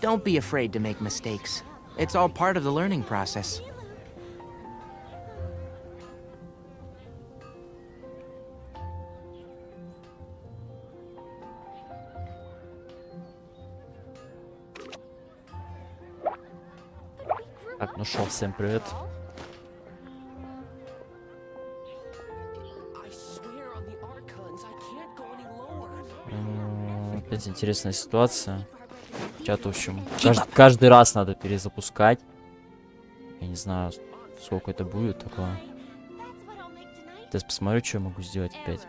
Don't be afraid to make mistakes. It's all part of the learning process. Так, ну шо, всем привет. Опять интересная ситуация. Чат, в общем, каждый раз надо перезапускать. Я не знаю, сколько это будет такое. Сейчас посмотрю, что я могу сделать опять.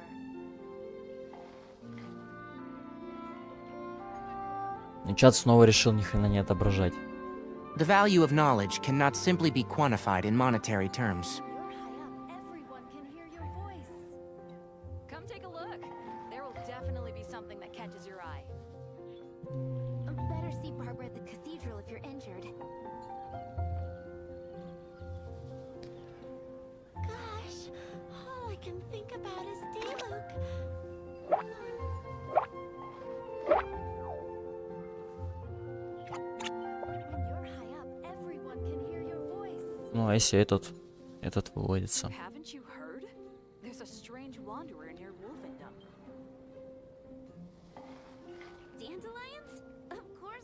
И чат снова решил ни хрена не отображать. The value of knowledge cannot simply be quantified in monetary terms. Ну, а если этот выводится?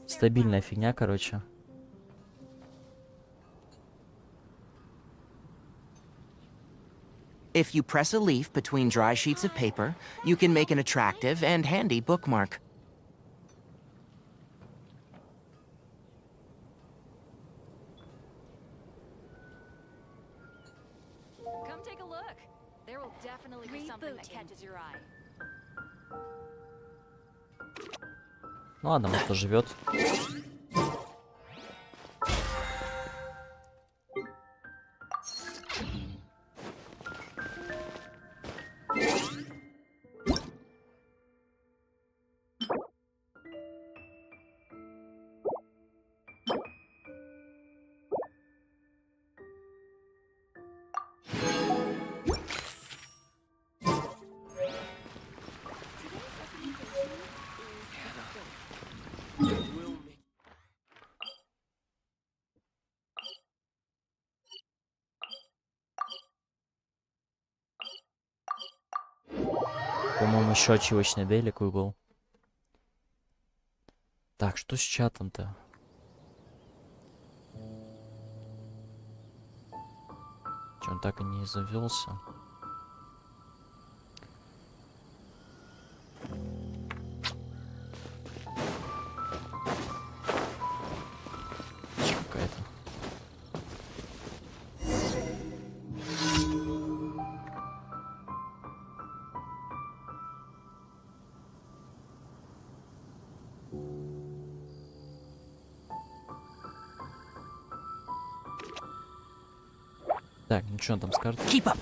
Стабильная фигня, короче. If you press a leaf between dry sheets of paper, you can make an attractive and handy bookmark. Ну ладно, может, поживет. По-моему, еще очевочный делик был. Так, что с чатом-то? Че, он так и не завелся? Какая-то. Так, ну что он там скажет? Keep up.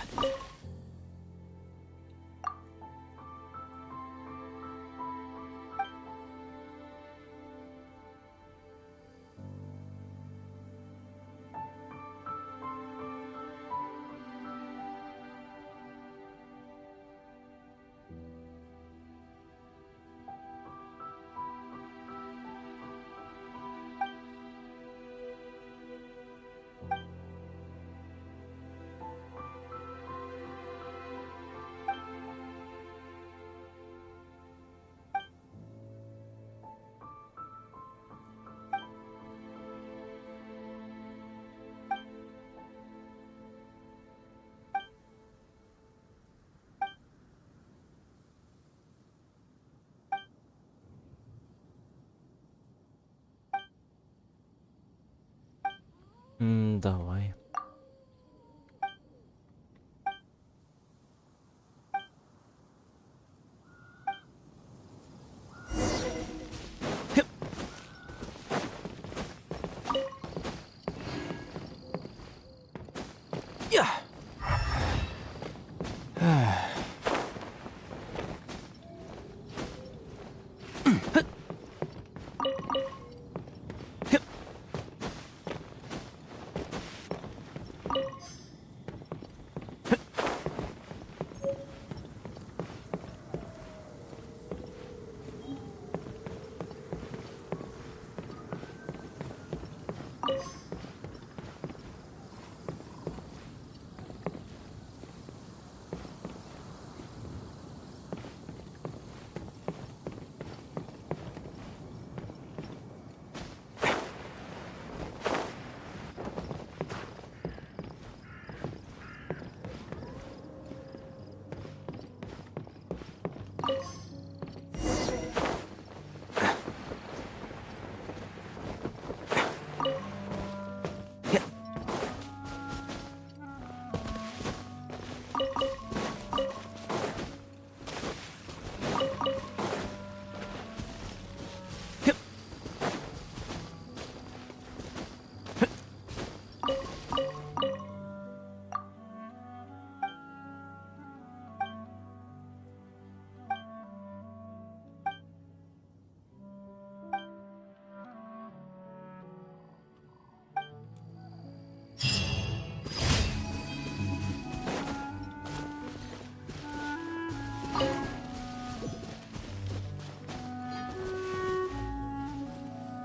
Давай.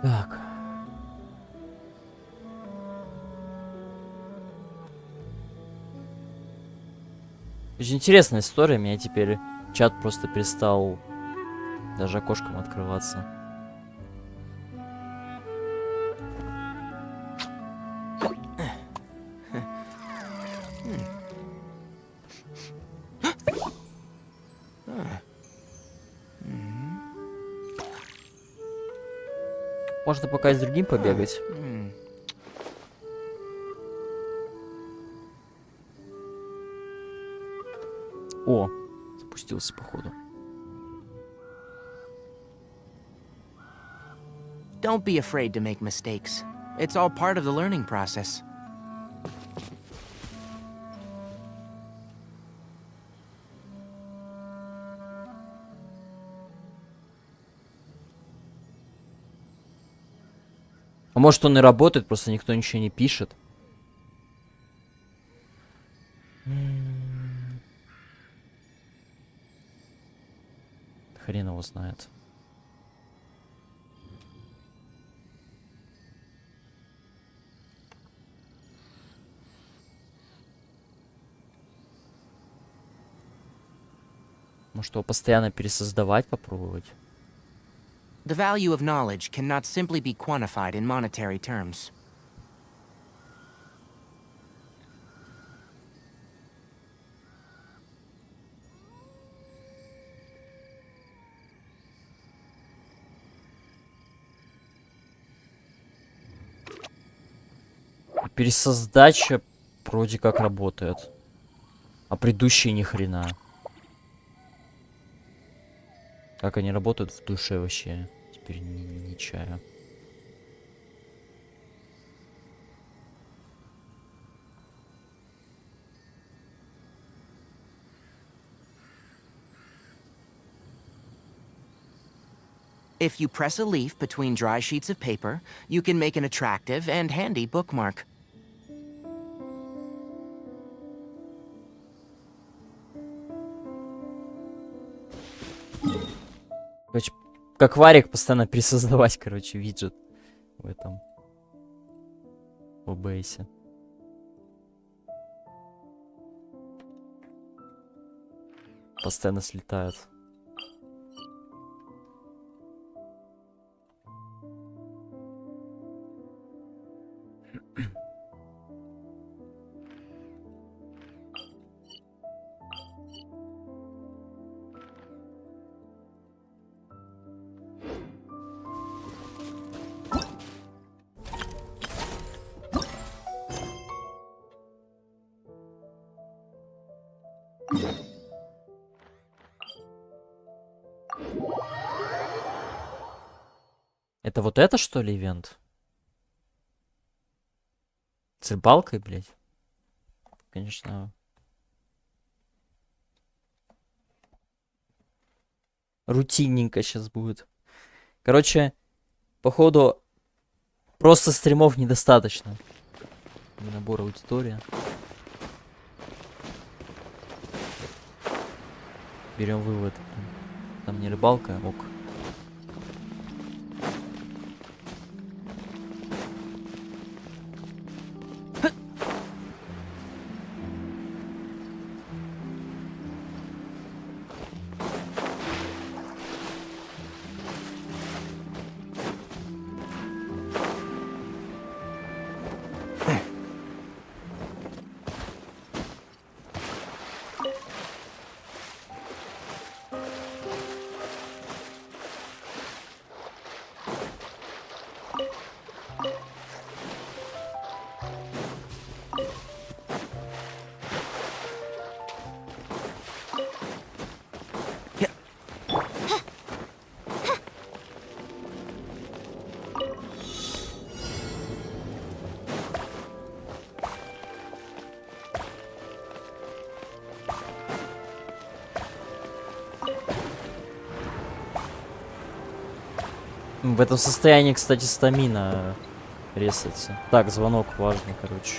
Так. Очень интересная история. Меня теперь чат просто перестал даже окошком открываться. Можно пока и с другим побегать. О, запустился, походу. Don't be afraid to make mistakes. It's all part of the learning process. А может, он и работает, просто никто ничего не пишет. Хрен его знает. Может, его постоянно пересоздавать, попробовать? The value of knowledge cannot simply be quantified in monetary terms. Пересоздача вроде как работает. А предыдущие ни хрена. Как они работают в душе вообще? Теперь не чаю. If you press a leaf between dry sheets of paper, you can make an attractive and handy bookmark. Короче, как варик постоянно пересоздавать, короче, виджет в этом. В OBS. Постоянно слетают. Это вот это, что ли, ивент? С рыбалкой, блядь? Конечно. Рутинненько сейчас будет. Короче, походу, просто стримов недостаточно. Для набора аудитории. Берем вывод. Там не рыбалка, ок. В этом состоянии, кстати, стамина ресается. Так, звонок важный, короче.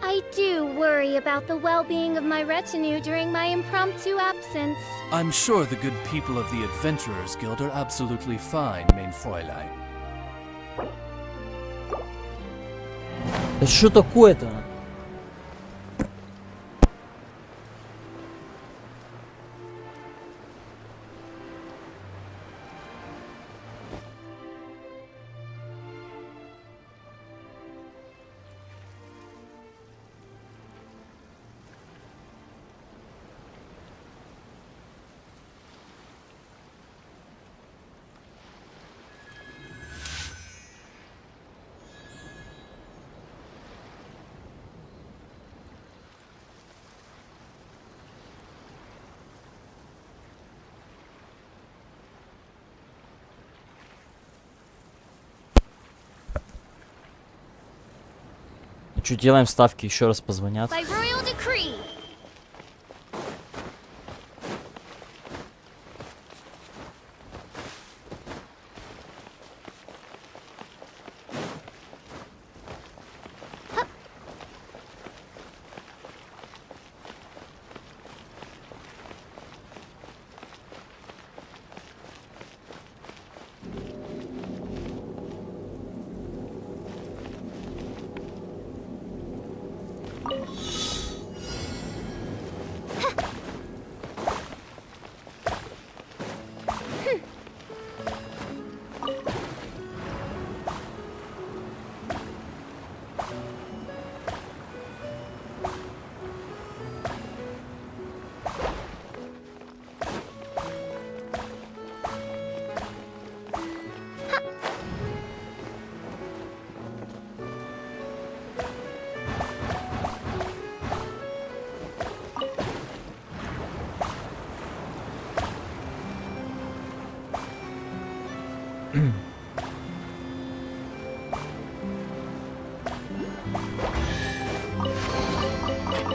I do worry about the well-being of my retinue during my impromptu absence. I'm sure the good people of the Adventurers Guild are absolutely fine, mein Fräulein. Да что такое-то? Что делаем ставки, еще раз позвонят. By royal decree.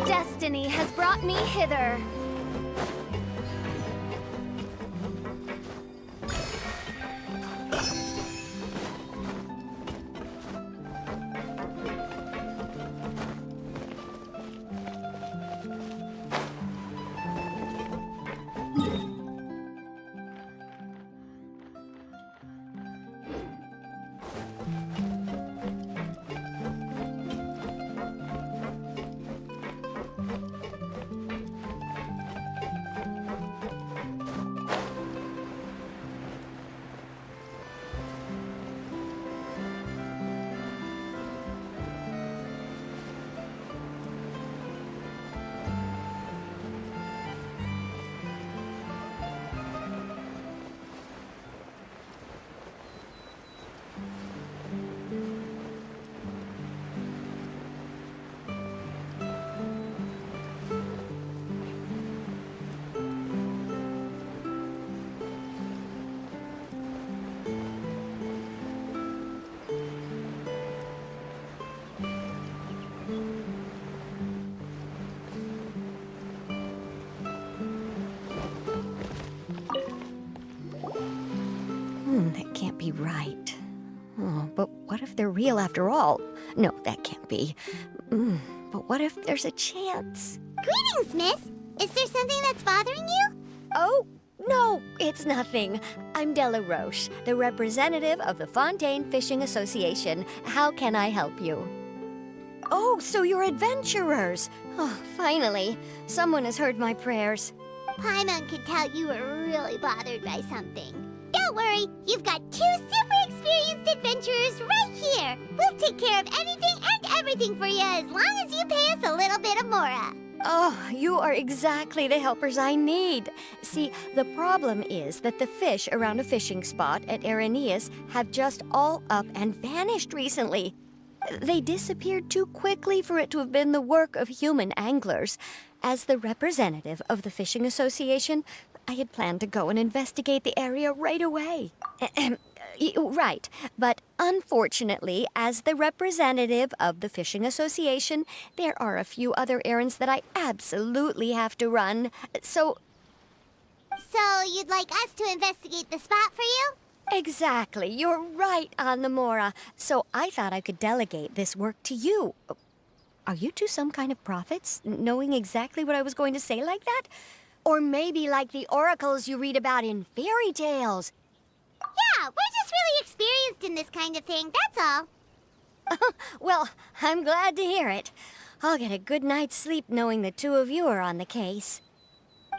Destiny has brought me hither. right. Oh, but what if they're real after all? No, that can't be. But what if there's a chance? Greetings, miss. Is there something that's bothering you? Oh, no, it's nothing. I'm Della Roche, the representative of the Fontaine Fishing Association. How can I help you? Oh, so you're adventurers. Oh, finally. Someone has heard my prayers. Paimon could tell you were really bothered by something. Don't worry, you've got 2 super experienced adventurers right here. We'll take care of anything and everything for you as long as you pay us a little bit of mora. Oh, you are exactly the helpers I need. See, the problem is that the fish around a fishing spot at Araneus have just all up and vanished recently. They disappeared too quickly for it to have been the work of human anglers. As the representative of the Fishing Association, I had planned to go and investigate the area right away. Right, but unfortunately, as the representative of the Fishing Association, there are a few other errands that I absolutely have to run. So you'd like us to investigate the spot for you? exactly, you're right on the Mora. So I thought I could delegate this work to you. Are you two some kind of prophets, knowing exactly what I was going to say like that? Or maybe like the oracles you read about in fairy tales. Yeah, we're just really experienced in this kind of thing, that's all. Well, I'm glad to hear it. I'll get a good night's sleep knowing the two of you are on the case.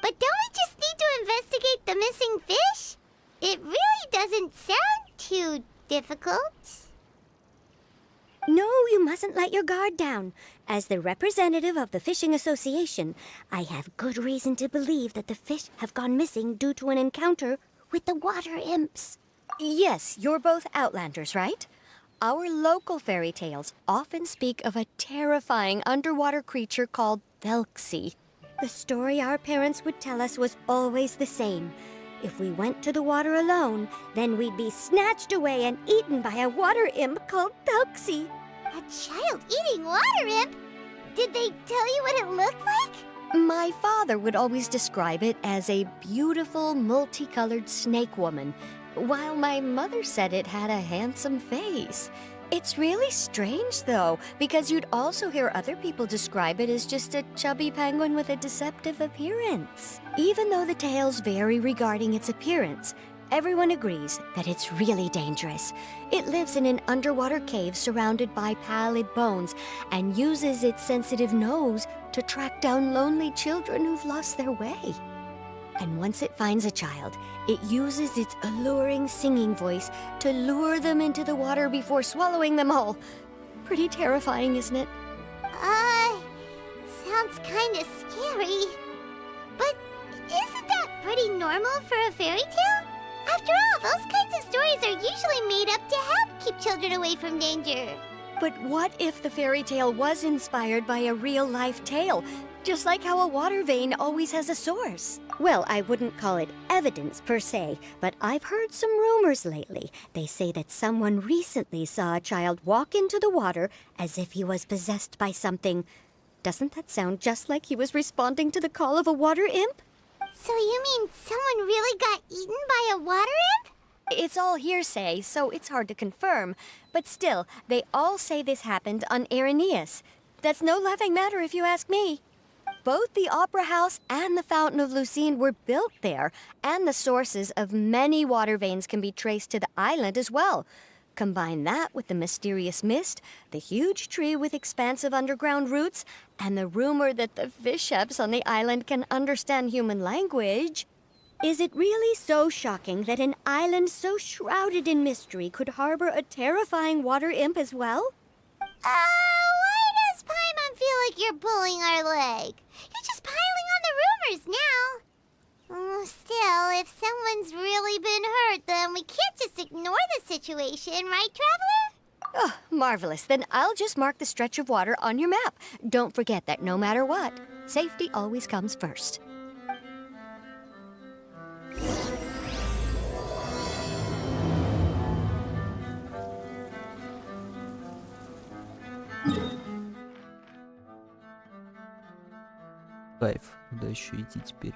But don't we just need to investigate the missing fish? It really doesn't sound too difficult. No, you mustn't let your guard down. As the representative of the Fishing Association, I have good reason to believe that the fish have gone missing due to an encounter with the water imps. Yes, you're both Outlanders, right? Our local fairy tales often speak of a terrifying underwater creature called Thelxie. The story our parents would tell us was always the same. If we went to the water alone, then we'd be snatched away and eaten by a water imp called Thelxie. A child-eating water imp? Did they tell you what it looked like? My father would always describe it as a beautiful, multicolored snake woman, while my mother said it had a handsome face. It's really strange, though, because you'd also hear other people describe it as just a chubby penguin with a deceptive appearance. Even though the tales vary regarding its appearance, everyone agrees that it's really dangerous. It lives in an underwater cave surrounded by pallid bones and uses its sensitive nose to track down lonely children who've lost their way. And once it finds a child, it uses its alluring singing voice to lure them into the water before swallowing them all. Pretty terrifying, isn't it? Sounds kinda scary. But isn't that pretty normal for a fairy tale? After all, those kinds of stories are usually made up to help keep children away from danger. But what if the fairy tale was inspired by a real-life tale? Just like how a water vein always has a source. Well, I wouldn't call it evidence per se, but I've heard some rumors lately. They say that someone recently saw a child walk into the water as if he was possessed by something. Doesn't that sound just like he was responding to the call of a water imp? So you mean someone really got eaten by a water imp? It's all hearsay, so it's hard to confirm. But still, they all say this happened on Araneus. That's no laughing matter if you ask me. Both the Opera House and the Fountain of Lucine were built there, and the sources of many water veins can be traced to the island as well. Combine that with the mysterious mist, the huge tree with expansive underground roots, and the rumor that the fish-heps on the island can understand human language. Is it really so shocking that an island so shrouded in mystery could harbor a terrifying water imp as well? Why does Paimon feel like you're pulling our leg? You're just piling on the rumors now. Still, if someone's really been hurt, then we can't just ignore the situation, right, Traveler? Oh, marvelous. Then I'll just mark the stretch of water on your map. Don't forget that no matter what, safety always comes first. Кайф. Куда еще идти теперь?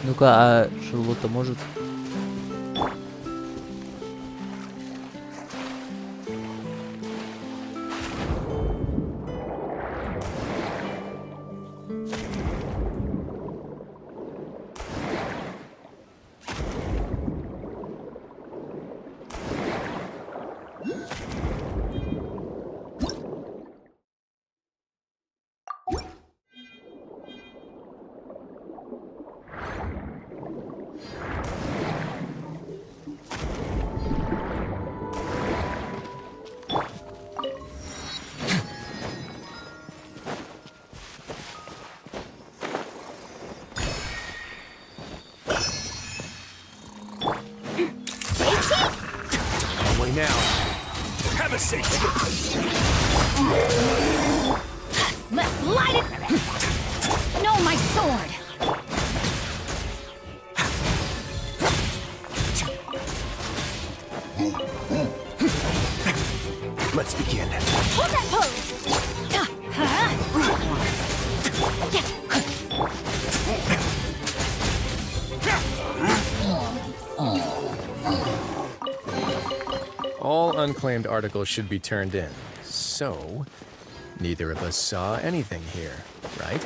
Ну-ка, а Шарлотта может? Let's light it! No, my sword! Let's begin. Hold that pose! All unclaimed articles should be turned in. So, neither of us saw anything here, right?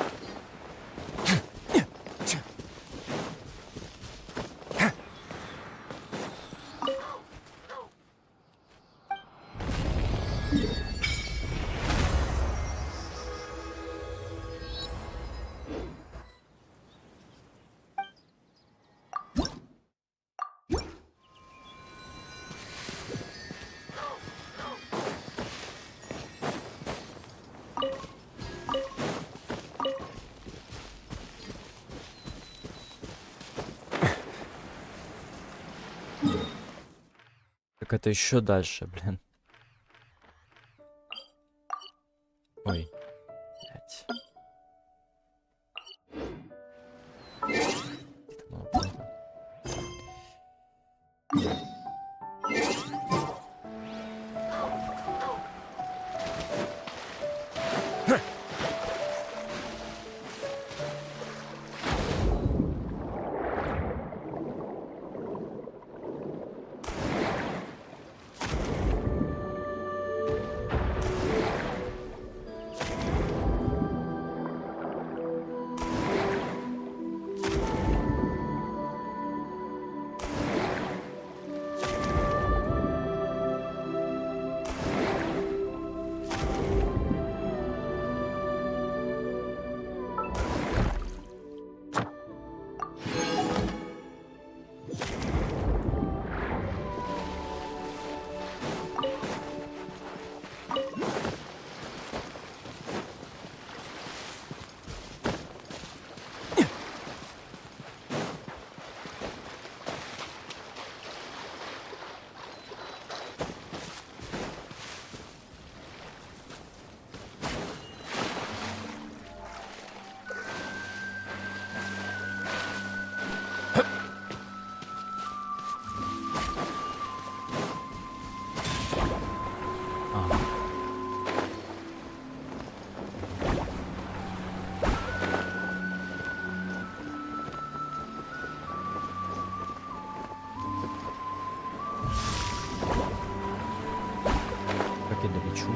Так это еще дальше, блин. Ой. Блять. лодке долечу.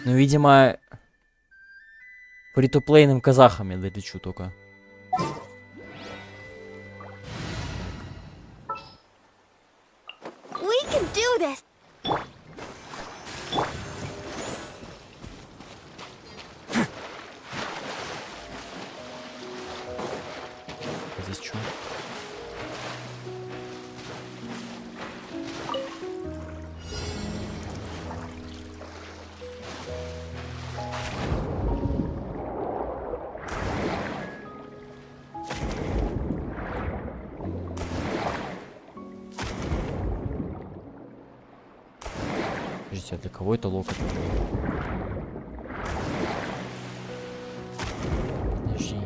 Ну, видимо, фри-то-плейным казахам я долечу только. We can do this. А здесь что? Подождите, а для кого это локоть? Подожди.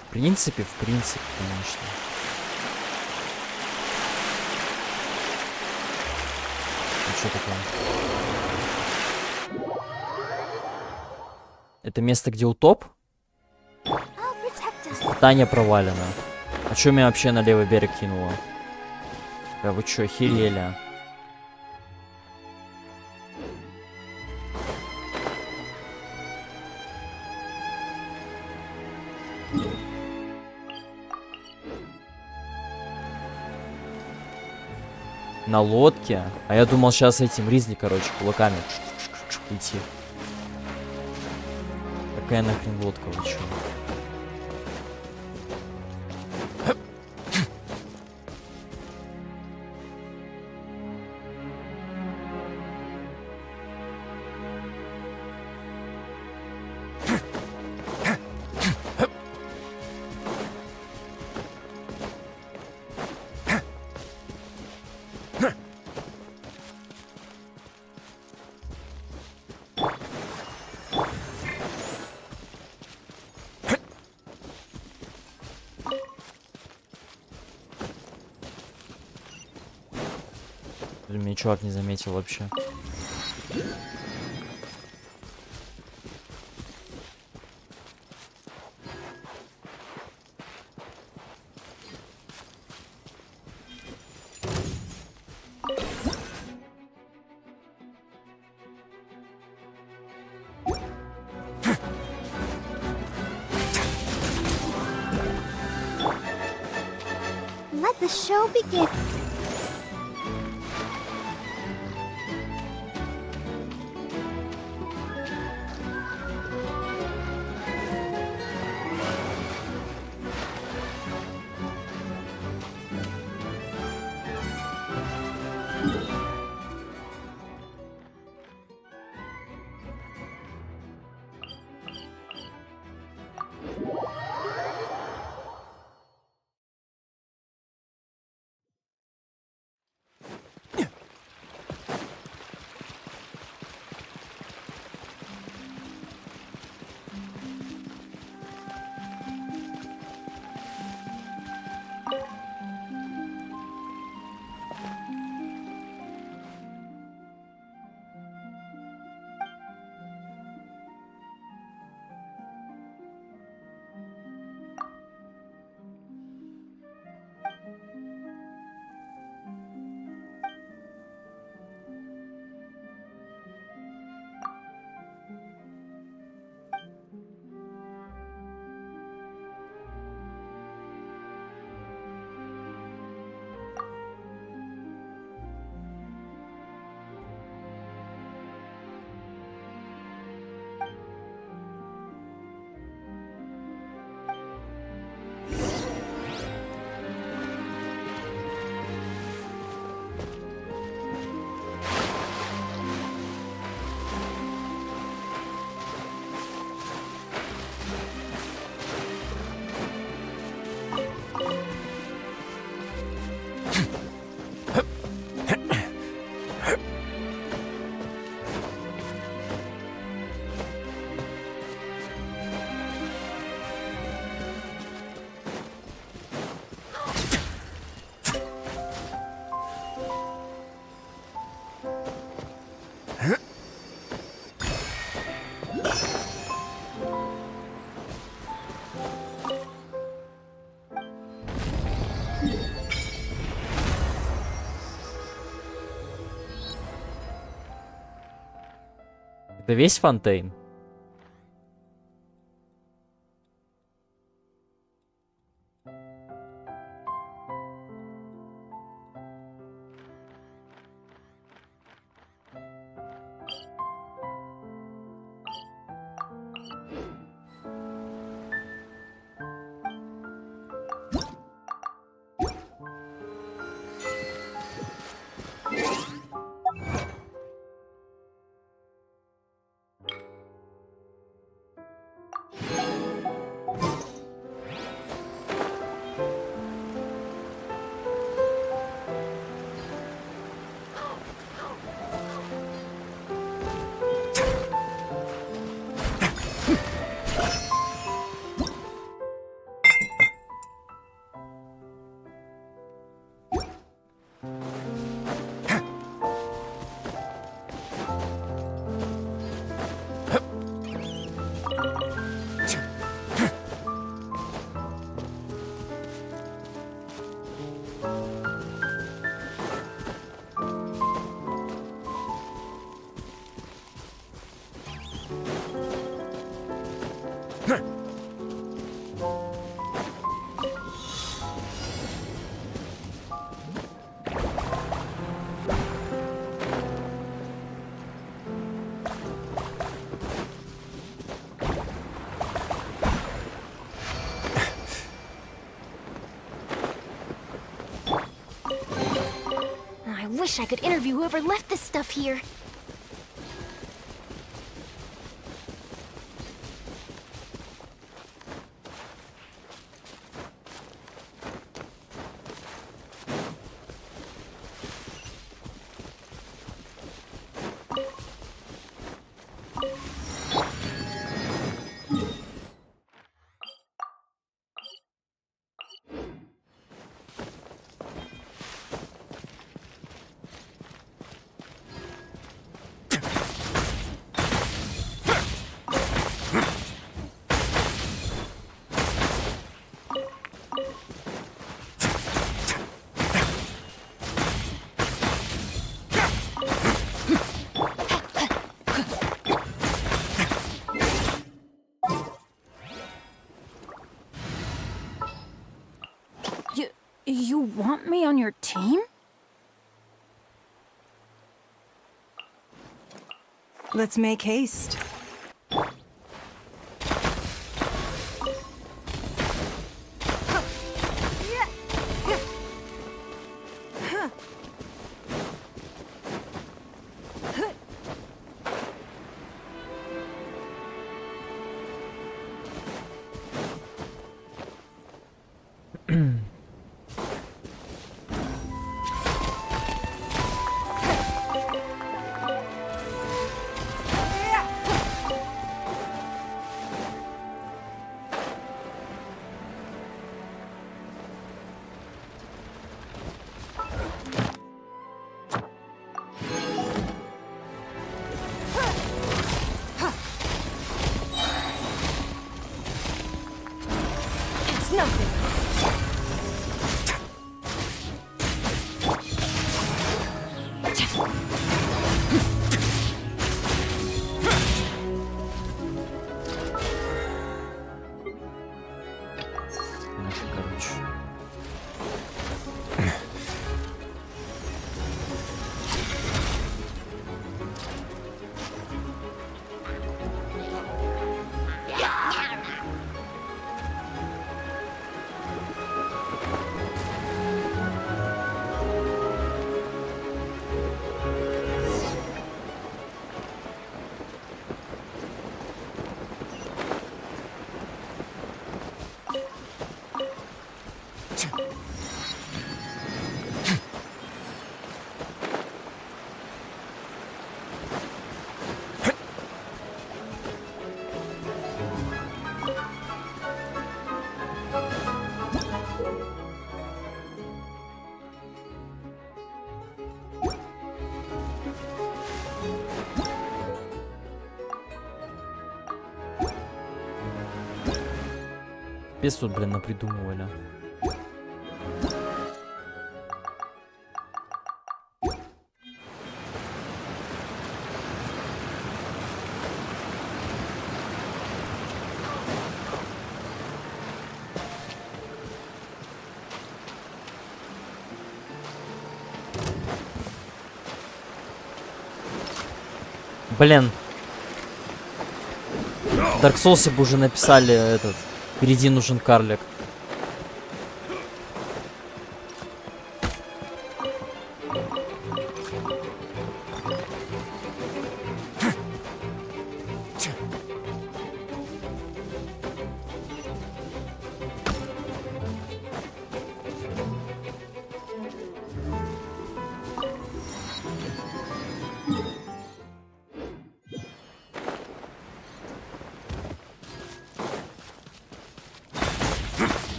В принципе, конечно. Ну что такое? Это место, где утоп? I'll protect us. Испытание провалено. А чё меня вообще на левый берег кинуло? Да вы чё, охерели? На лодке? А я думал, сейчас этим ризли, короче, кулаками идти. Какая нахрен лодка, вы чё? Меня чувак не заметил вообще. Let the show begin. Это весь фонтейн? I wish I could interview whoever left this stuff here. You want me on your team? Let's make haste. Капец тут, блин, напридумывали. Блин. В Dark Souls бы уже написали этот. Впереди нужен карлик.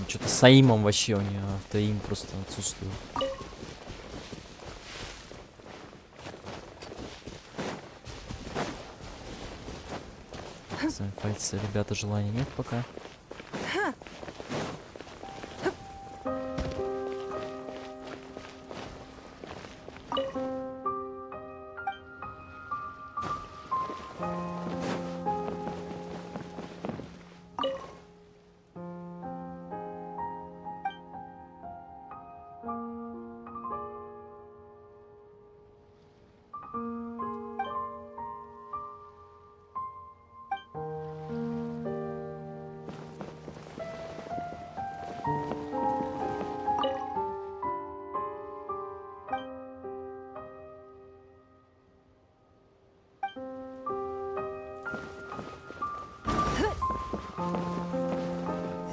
Что-то с аимом вообще у нее автоим просто отсутствует. Файтиться, ребята, желания нет пока.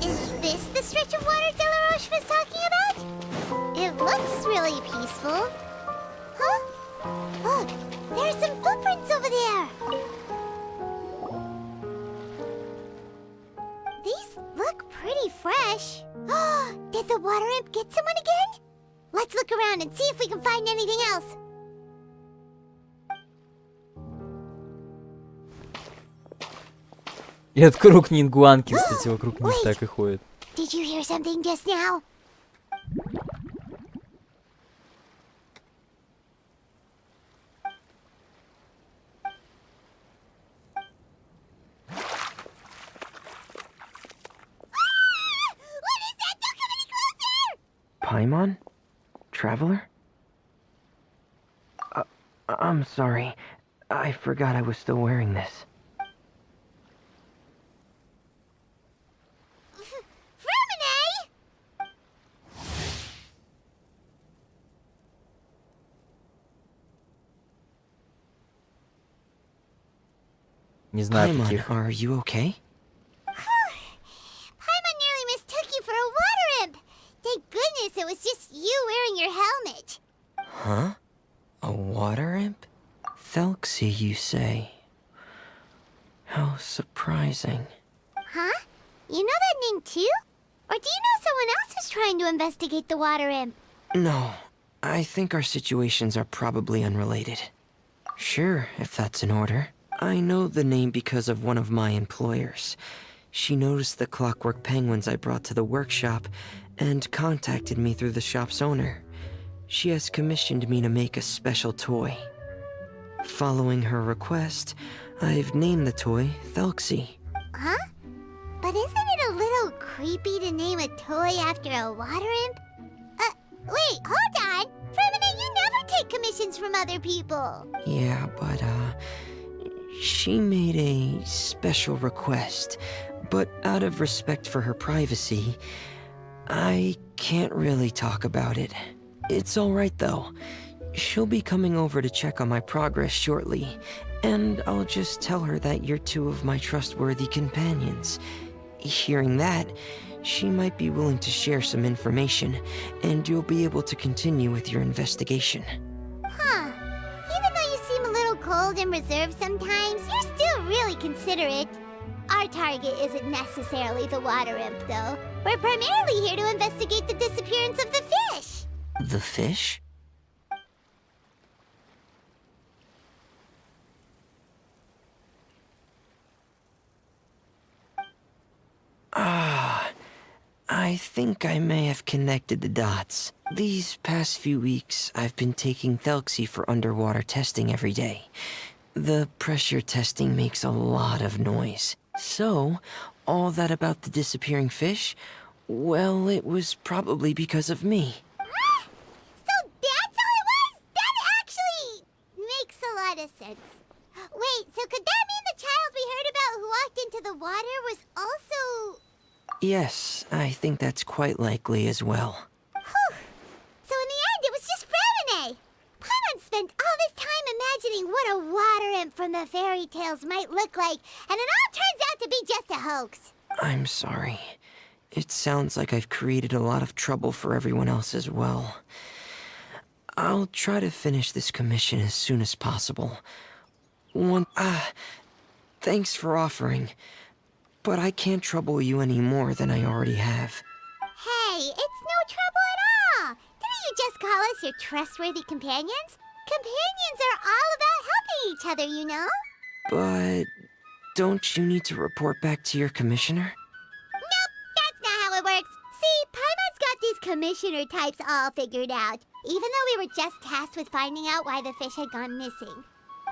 Is this the stretch of water Delaroche was talking about? It looks really peaceful. Huh? Look, there's some footprints over there. These look pretty fresh. Did the water imp get someone again? Let's look around and see if we can find anything else. И этот круг нингуанки, кстати, вокруг них так и ходит. Did you hear something just now? What is that? Don't come any closer! Paimon? Traveler? I'm sorry. I forgot I was still wearing this. Не знаю, Paimon, каких. are you okay? Paimon nearly mistook you for a water imp. Thank goodness it was just you wearing your helmet. Huh? A water imp? Thelxie, you say? How surprising. Huh? You know that name too? Or do you know someone else is trying to investigate the water imp? No, I think our situations are probably unrelated. Sure, if that's in order. I know the name because of one of my employers. She noticed the clockwork penguins I brought to the workshop and contacted me through the shop's owner. She has commissioned me to make a special toy. Following her request, I've named the toy Thelxie. Huh? But isn't it a little creepy to name a toy after a water imp? Wait, hold on! For a minute, you never take commissions from other people! Yeah, but, she made a special request, but out of respect for her privacy, I can't really talk about it. It's alright though. She'll be coming over to check on my progress shortly, and I'll just tell her that you're two of my trustworthy companions. Hearing that, She might be willing to share some information, and you'll be able to continue with your investigation. Huh. Even though you seem a little cold and reserved sometimes, you're still really considerate. Our target isn't necessarily the water imp, though. We're primarily here to investigate the disappearance of the fish. The fish? Ah, I think I may have connected the dots. These past few weeks, I've been taking Thelxie for underwater testing every day. The pressure testing makes a lot of noise. So, all that about the disappearing fish? Well, it was probably because of me. So that's how it was? That actually makes a lot of sense. Wait, so could that mean the child we heard about who walked into the water was also... Yes, I think that's quite likely as well. Whew. So in the end, it was just Fremine. Paimon spent all this time imagining what a water imp from the fairy tales might look like, and it all turns out to be just a hoax. I'm sorry. It sounds like I've created a lot of trouble for everyone else as well. I'll try to finish this commission as soon as possible. Thanks for offering, but I can't trouble you any more than I already have. Hey, it's no trouble at all. Didn't you just call us your trustworthy companions? Companions are all about helping each other, you know? But don't you need to report back to your commissioner? Nope, that's not how it works. See, Paimon's got these commissioner types all figured out, even though we were just tasked with finding out why the fish had gone missing.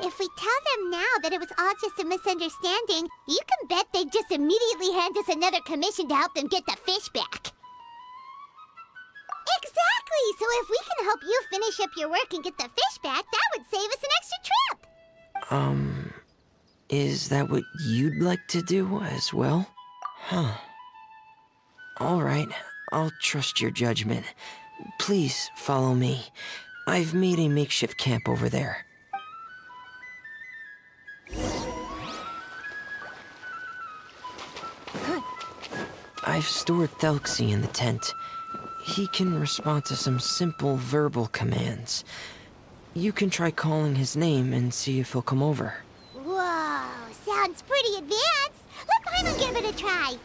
If we tell them now that it was all just a misunderstanding, you can bet they'd just immediately hand us another commission to help them get the fish back. Exactly! So if we can help you finish up your work and get the fish back, that would save us an extra trip! Is that what you'd like to do as well? Huh. Alright, I'll trust your judgment. Please follow me. I've made a makeshift camp over there. I've stored Thelxie in the tent. He can respond to some simple verbal commands. You can try calling his name and see if he'll come over. Whoa, sounds pretty advanced. Let Paimon give it a try.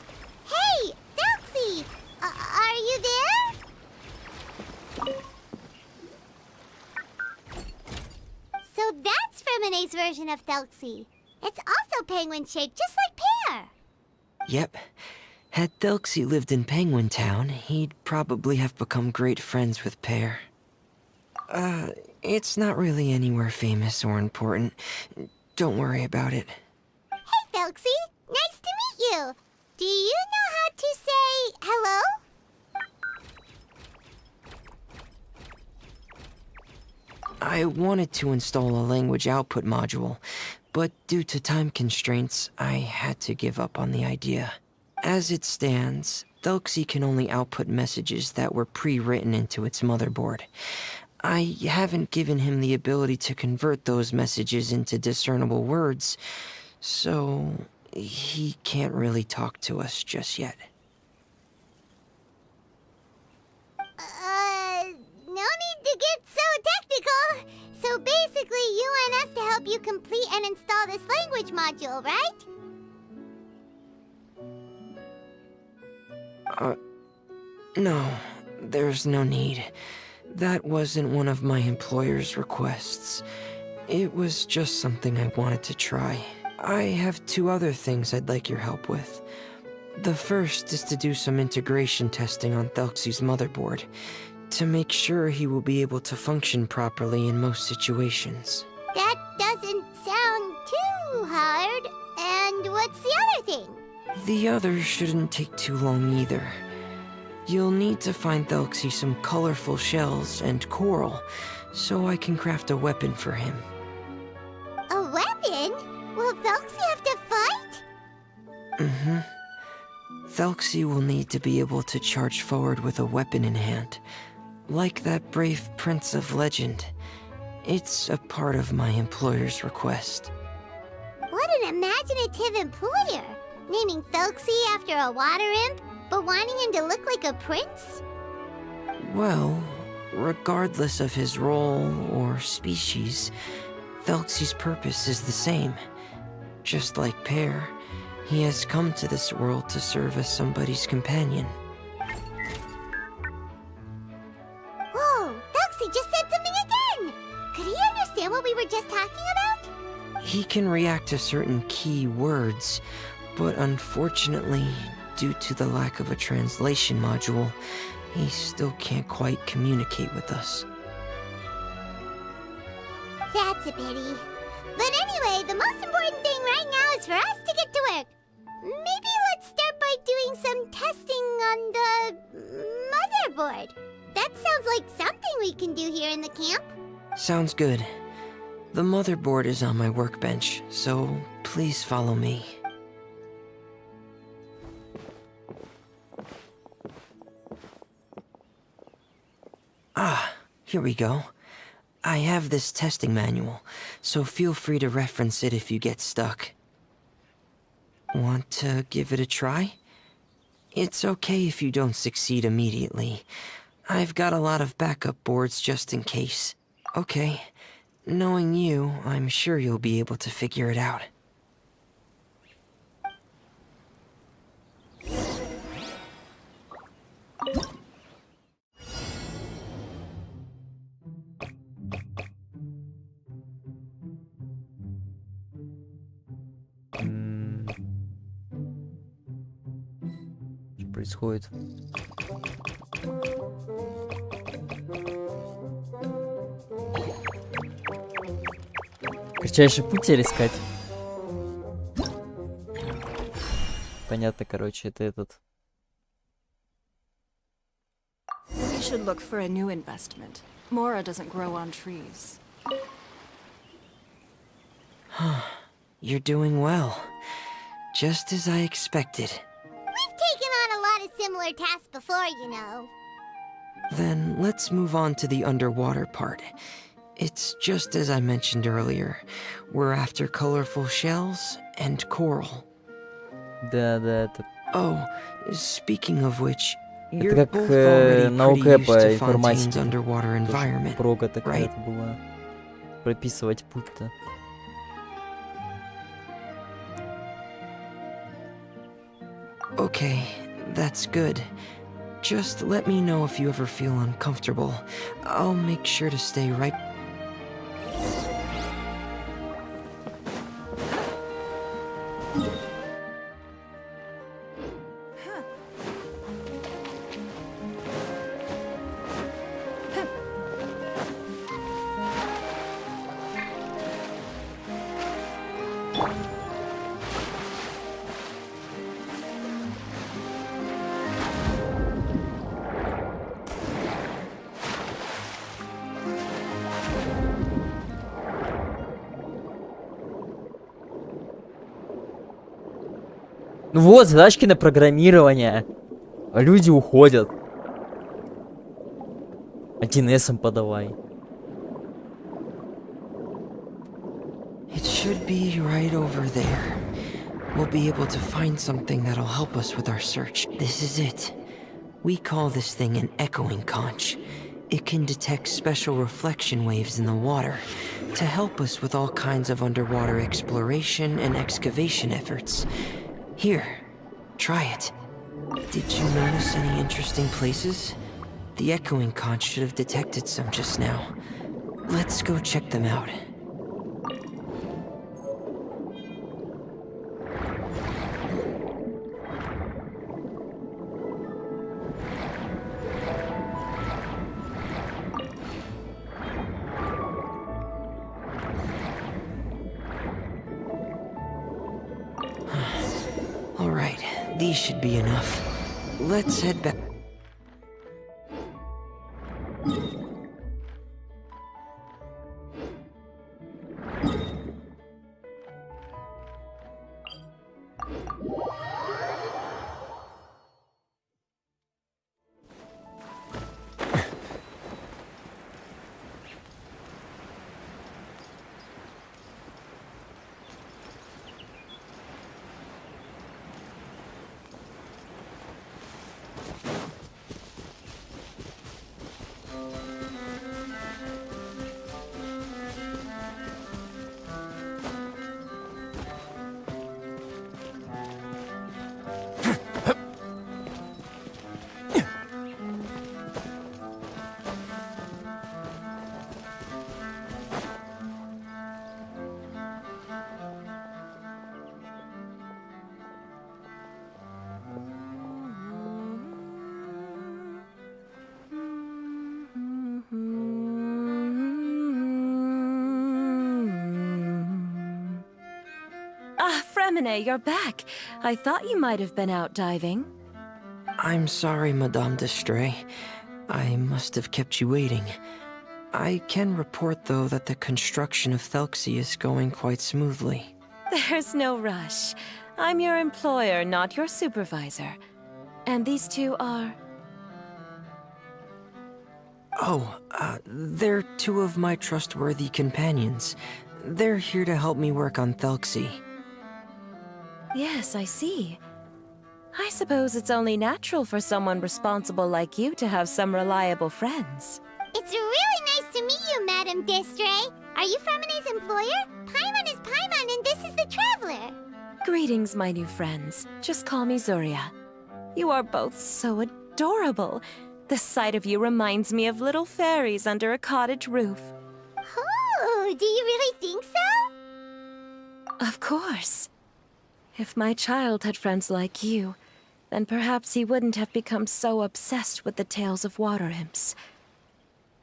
Hey, Thelxie! Are you there? So that's Fremine's version of Thelxie. It's also penguin-shaped, just like Pear. Yep. Had Thelxie lived in Penguin Town, he'd probably have become great friends with Pear. It's not really anywhere famous or important. Don't worry about it. Hey, Thelxie. Nice to meet you. Do you know how to say hello? I wanted to install a language output module, but due to time constraints, I had to give up on the idea. As it stands, Thelxie can only output messages that were pre-written into its motherboard. I haven't given him the ability to convert those messages into discernible words, so he can't really talk to us just yet. No need to get so technical. So basically, you want us to help you complete and install this language module, right? No, there's no need. That wasn't one of my employer's requests. It was just something I wanted to try. I have two other things I'd like your help with. The first is to do some integration testing on Thelxie's motherboard, to make sure he will be able to function properly in most situations. That doesn't sound too hard. And what's the other thing? The other shouldn't take too long either. You'll need to find Thelxie some colorful shells and coral, so I can craft a weapon for him. A weapon? Will Thelxie have to fight? Mm-hmm. Thelxie will need to be able to charge forward with a weapon in hand, like that brave prince of legend. It's a part of my employer's request. What an imaginative employer! Naming Thelxie after a water imp? but wanting him to look like a prince? Well, regardless of his role or species, Velxy's purpose is the same. Just like Pear, he has come to this world to serve as somebody's companion. Whoa, Velxy just said something again! Could he understand what we were just talking about? He can react to certain key words, but unfortunately, due to the lack of a translation module, he still can't quite communicate with us. That's a pity. But anyway, the most important thing right now is for us to get to work. Maybe let's start by doing some testing on the motherboard. That sounds like something we can do here in the camp. Sounds good. The motherboard is on my workbench, so please follow me. Ah, here we go. I have this testing manual, so feel free to reference it if you get stuck. Want to give it a try? It's okay if you don't succeed immediately. I've got a lot of backup boards just in case. Okay, knowing you, I'm sure you'll be able to figure it out. Что происходит? Кратчайший путь теперь искать. Понятно, короче, это этот. We should look for a new investment. Mora doesn't grow on trees. You're doing well. Just as I expected. We've taken on a lot of similar tasks before, you know. Then let's move on to the underwater part. It's just as I mentioned earlier. We're after colorful shells and coral. Да, это Oh, speaking of which, Это you're как both already наука pretty used по to Fontaine's информатике. underwater environment. Прога такая right? была. Прописывать путь-то. Okay, that's good. Just let me know if you ever feel uncomfortable. I'll make sure to stay right. Ну вот, задачки на программирование. А люди уходят. 1С подавай. It should be right over there. We'll be able to find something that'll help us with our search. This is it. We call this thing an echoing conch. It can detect special reflection waves in the water to help us with all kinds of underwater exploration and excavation efforts. Here, try it. Did you notice any interesting places? The echoing conch should have detected some just now. Let's go check them out. Alright, these should be enough. Let's head back. Fremine, you're back. I thought you might have been out diving. I'm sorry, Madame d'Estray. I must have kept you waiting. I can report, though, that the construction of Thelxie is going quite smoothly. There's no rush. I'm your employer, not your supervisor. And these two are... Oh, they're two of my trustworthy companions. They're here to help me work on Thelxie. Yes, I see. I suppose it's only natural for someone responsible like you to have some reliable friends. It's really nice to meet you, Madame d'Estray. Are you Fremine's employer? Paimon is Paimon, and this is the Traveler. Greetings, my new friends. Just call me Zuria. You are both so adorable. The sight of you reminds me of little fairies under a cottage roof. Oh, do you really think so? Of course. If my child had friends like you, then perhaps he wouldn't have become so obsessed with the tales of water imps.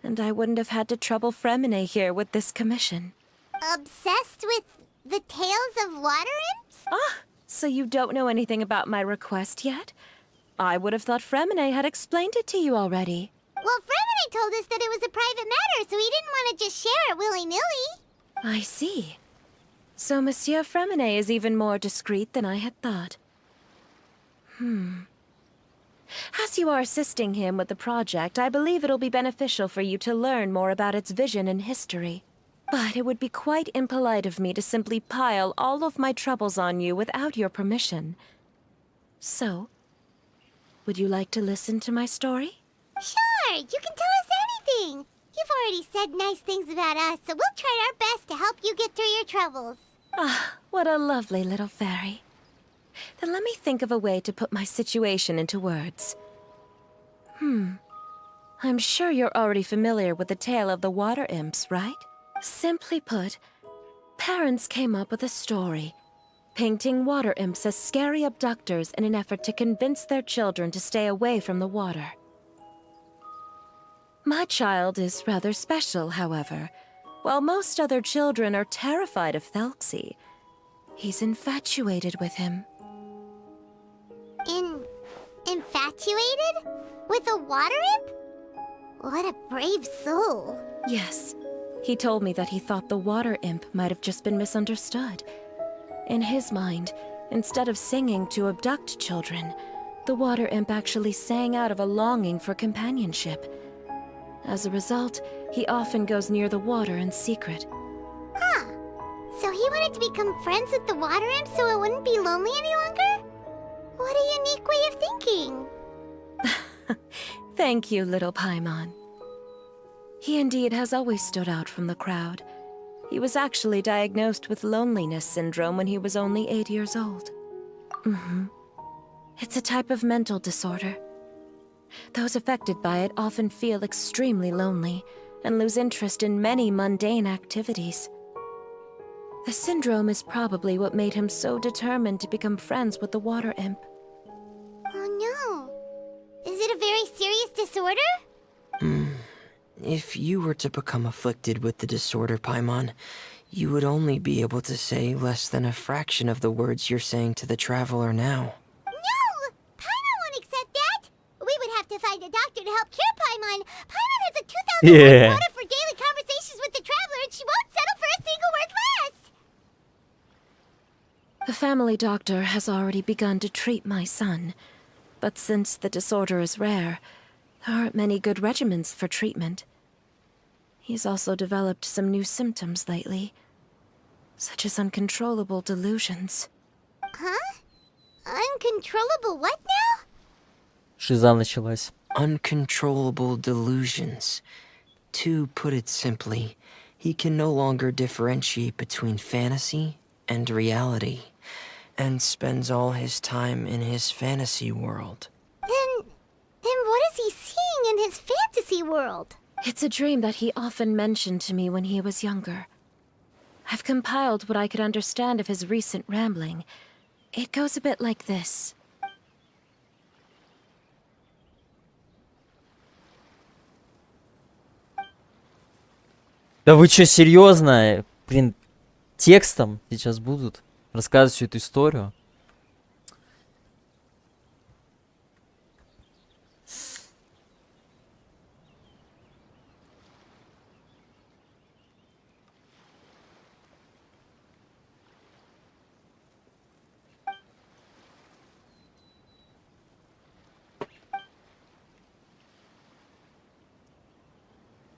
And I wouldn't have had to trouble Fremine here with this commission. Obsessed with the tales of water imps? Ah, so you don't know anything about my request yet? I would have thought Fremine had explained it to you already. Well, Fremine told us that it was a private matter, so he didn't want to just share it willy-nilly. I see. So Monsieur Fremine is even more discreet than I had thought. As you are assisting him with the project, I believe it'll be beneficial for you to learn more about its vision and history. But it would be quite impolite of me to simply pile all of my troubles on you without your permission. So, would you like to listen to my story? Sure, you can tell us anything. You've already said nice things about us, so we'll try our best to help you get through your troubles. Ah, what a lovely little fairy. Then let me think of a way to put my situation into words. I'm sure you're already familiar with the tale of the water imps, right? Simply put, parents came up with a story, painting water imps as scary abductors in an effort to convince their children to stay away from the water. My child is rather special, however. While most other children are terrified of Thelxie, he's infatuated with him. Infatuated? With a water imp? What a brave soul. Yes, he told me that he thought the water imp might have just been misunderstood. In his mind, instead of singing to abduct children, the water imp actually sang out of a longing for companionship. As a result, he often goes near the water in secret. Huh. So he wanted to become friends with the water imp so it wouldn't be lonely any longer? What a unique way of thinking. Thank you, little Paimon. He indeed has always stood out from the crowd. He was actually diagnosed with loneliness syndrome when he was only 8 years old. It's a type of mental disorder. Those affected by it often feel extremely lonely and lose interest in many mundane activities. The syndrome is probably what made him so determined to become friends with the water imp. Oh no. Is it a very serious disorder? If you were to become afflicted with the disorder, Paimon, you would only be able to say less than a fraction of the words you're saying to the Traveler now. No! Paimon won't accept that! We would have to find a doctor to help cure Paimon. Paimon has a 2,000 word quota for daily conversations with the Traveler, and she won't settle for a single word less! The family doctor has already begun to treat my son, but since the disorder is rare, there aren't many good regimens for treatment. He's also developed some new symptoms lately, such as uncontrollable delusions. Huh? Uncontrollable what now? Шиза началась. Uncontrollable delusions. To put it simply, he can no longer differentiate between fantasy and reality, and spends all his time in his fantasy world. Then what is he seeing in his fantasy world? It's a dream that he often mentioned to me when he was younger. I've compiled what I could understand of his recent rambling. It goes a bit like this. Да вы чё, серьезно? Блин, текстом сейчас будут рассказывать всю эту историю.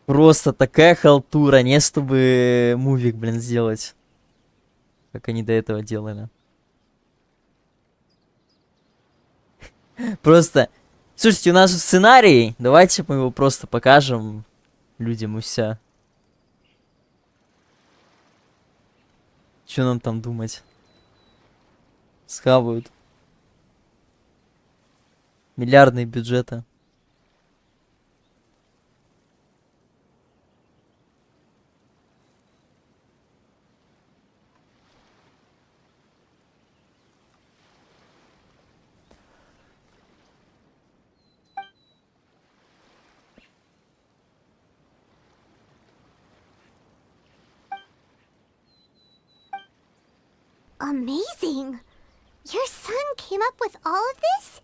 Просто такая халтура, не чтобы мувик, блин, сделать. Как они до этого делали. Просто... Слушайте, у нас сценарий. Давайте мы его просто покажем людям и все. Что нам там думать? Схавают. Миллиардные бюджеты. Amazing! Your son came up with all of this?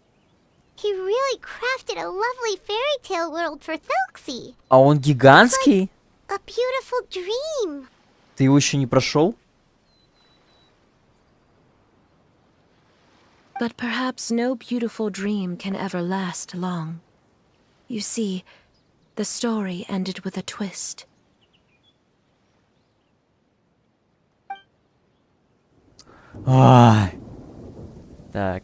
He really crafted a lovely fairy tale world for Thelxie. А он гигантский? A beautiful dream. Ты его еще не прошел? But perhaps no beautiful dream can ever last long. You see, the story ended with a twist. Ай. Так.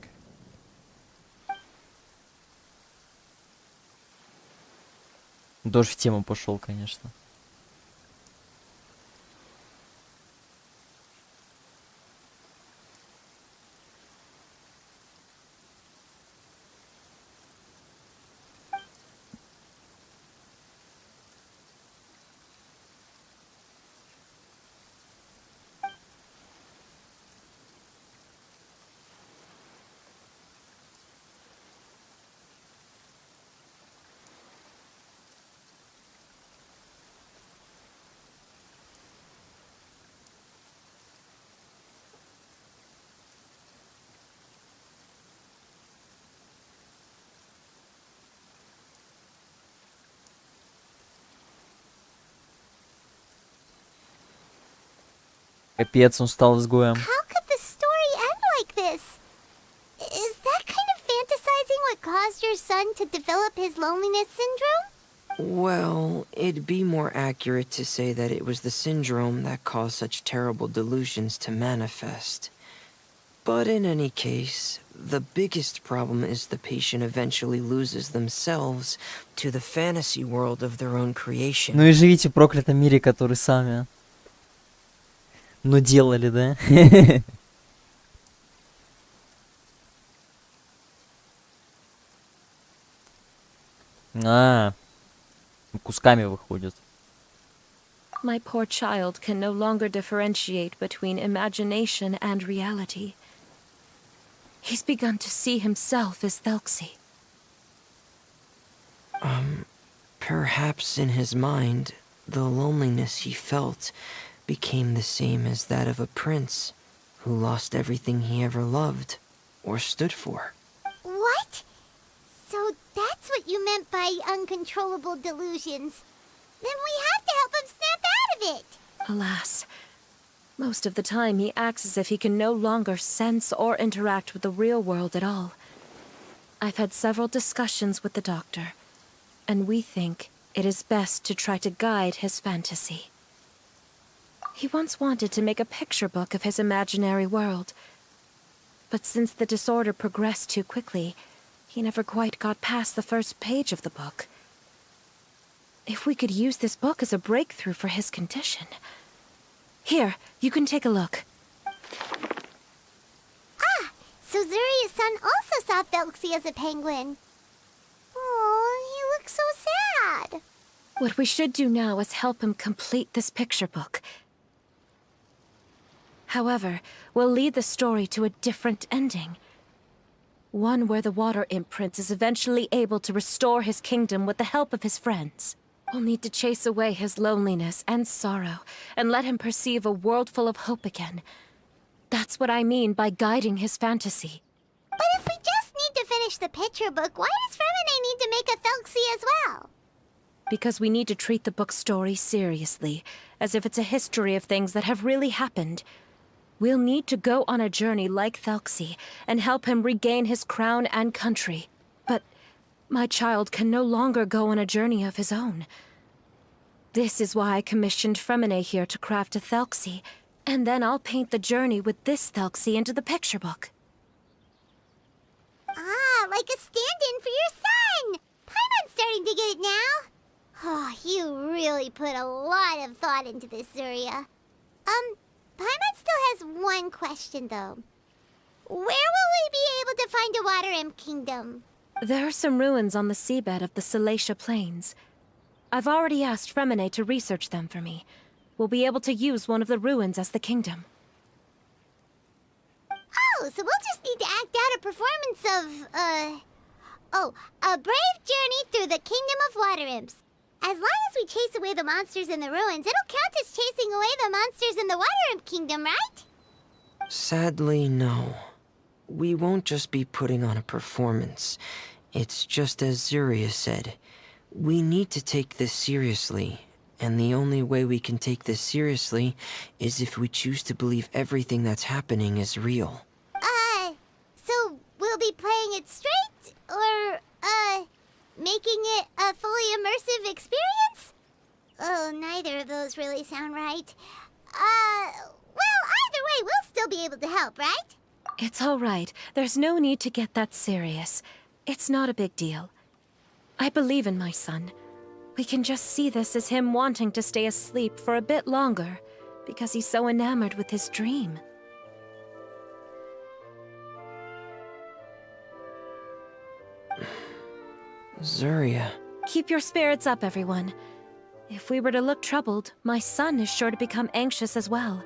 Дождь в тему пошел, конечно. Капец, он стал изгоем. How could the story end like this? Is that kind of fantasizing what caused your son to develop his loneliness syndrome? Well, it'd be more accurate to say that it was the syndrome that caused such terrible delusions to manifest. But in any case, the biggest problem is the patient eventually loses themselves to the fantasy world of their own creation. Ну и живите в проклятом мире, который сами... Ну делали, да? А, кусками выходит. My poor child can no longer differentiate between imagination and reality. He's begun to see himself as Thelxie. Perhaps in his mind, the loneliness he felt became the same as that of a prince who lost everything he ever loved or stood for. What? So that's what you meant by uncontrollable delusions. Then we have to help him snap out of it. Alas, most of the time he acts as if he can no longer sense or interact with the real world at all. I've had several discussions with the doctor, and we think it is best to try to guide his fantasy. He once wanted to make a picture book of his imaginary world, but since the disorder progressed too quickly, he never quite got past the first page of the book. If we could use this book as a breakthrough for his condition... Here, you can take a look. Ah, so Zuria's son also saw Thelxie as a penguin. Oh, he looks so sad. What we should do now is help him complete this picture book. However, we'll lead the story to a different ending. One where the water imp prince is eventually able to restore his kingdom with the help of his friends. We'll need to chase away his loneliness and sorrow, and let him perceive a world full of hope again. That's what I mean by guiding his fantasy. But if we just need to finish the picture book, why does Fremine need to make a Thelxie as well? Because we need to treat the book's story seriously, as if it's a history of things that have really happened. We'll need to go on a journey like Thelxie and help him regain his crown and country. But my child can no longer go on a journey of his own. This is why I commissioned Fremine here to craft a Thelxie, and then I'll paint the journey with this Thelxie into the picture book. Ah, like a stand-in for your son! Paimon's starting to get it now. Oh, you really put a lot of thought into this, Zuria. Paimon still has one question, though. Where will we be able to find a Water Imp Kingdom? There are some ruins on the seabed of the Salacia Plains. I've already asked Fremine to research them for me. We'll be able to use one of the ruins as the kingdom. Oh, so we'll just need to act out a performance of, a brave journey through the Kingdom of Water Imps. As long as we chase away the monsters in the ruins, it'll count as chasing away the monsters in the Water Imp Kingdom, right? Sadly, no. We won't just be putting on a performance. It's just as Zuria said. We need to take this seriously. And the only way we can take this seriously is if we choose to believe everything that's happening is real. So we'll be playing it straight? Or, making it a fully immersive experience? Oh, neither of those really sound right. Well, either way, we'll still be able to help, right? It's all right. There's no need to get that serious. It's not a big deal. I believe in my son. We can just see this as him wanting to stay asleep for a bit longer, because he's so enamored with his dream. Zuria. Keep your spirits up, everyone. If we were to look troubled, my son is sure to become anxious as well.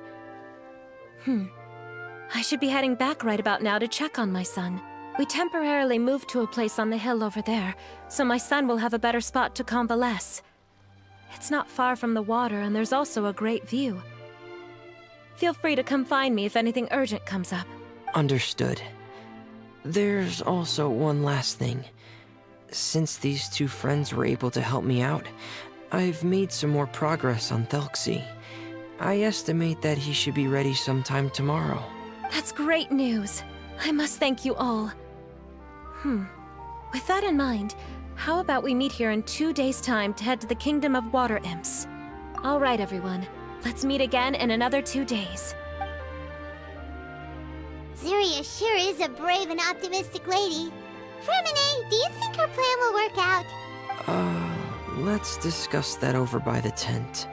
I should be heading back right about now to check on my son. We temporarily moved to a place on the hill over there, so my son will have a better spot to convalesce. It's not far from the water, and there's also a great view. Feel free to come find me if anything urgent comes up. Understood. There's also one last thing. Since these two friends were able to help me out, I've made some more progress on Thelxie. I estimate that he should be ready sometime tomorrow. That's great news. I must thank you all. With that in mind, how about we meet here in 2 days' time to head to the Kingdom of Water Imps? All right, everyone. Let's meet again in another 2 days. Zuria sure is a brave and optimistic lady. Fremine, do you think her plan will work out? Let's discuss that over by the tent.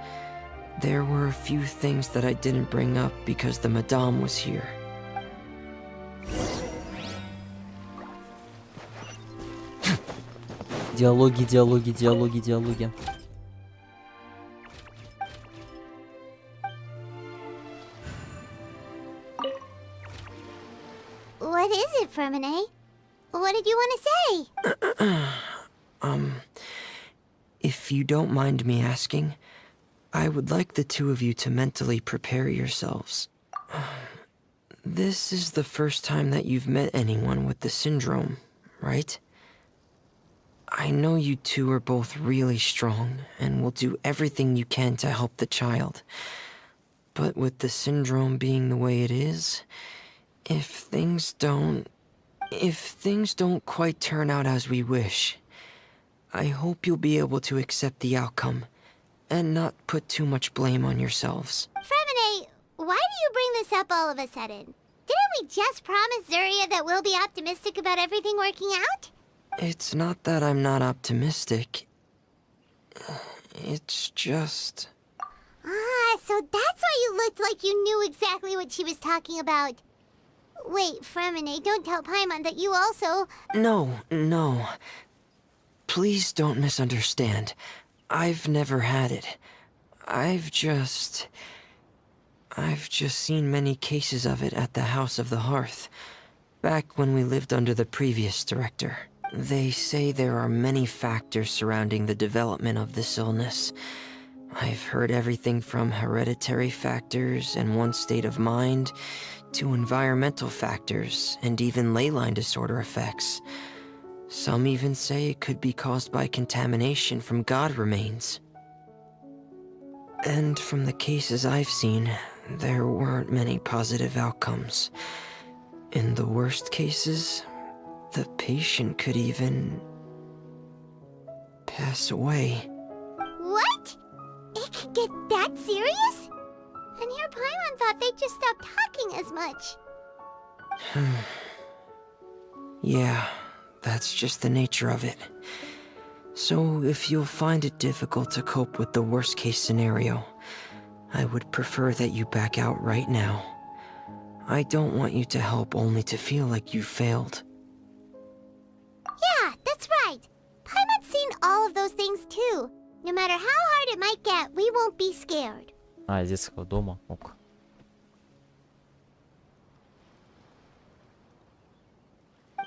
There were a few things that I didn't bring up because the Madame was here. Диалоги, диалоги, диалоги, диалоги. What is it, Fremine? What did you want to say? If you don't mind me asking, I would like the two of you to mentally prepare yourselves. This is the first time that you've met anyone with the syndrome, right? I know you two are both really strong and will do everything you can to help the child. But with the syndrome being the way it is, if things don't quite turn out as we wish, I hope you'll be able to accept the outcome and not put too much blame on yourselves. Fremine, why do you bring this up all of a sudden? Didn't we just promise Zuria that we'll be optimistic about everything working out? It's not that I'm not optimistic. It's just... Ah, so that's why you looked like you knew exactly what she was talking about. Wait, Fremine, don't tell Paimon that you also... No. Please don't misunderstand. I've never had it. I've just seen many cases of it at the House of the Hearth, back when we lived under the previous director. They say there are many factors surrounding the development of this illness. I've heard everything from hereditary factors and one's state of mind to environmental factors and even ley line disorder effects. Some even say it could be caused by contamination from god remains. And from the cases I've seen, there weren't many positive outcomes. In the worst cases, the patient could even pass away. What? It could get that serious? And here Paimon thought they'd just stop talking as much. Yeah, that's just the nature of it. So if you'll find it difficult to cope with the worst case scenario, I would prefer that you back out right now. I don't want you to help only to feel like you failed. Yeah, that's right. Paimon's seen all of those things too. No matter how hard it might get, we won't be scared. А, из детского дома. Ок.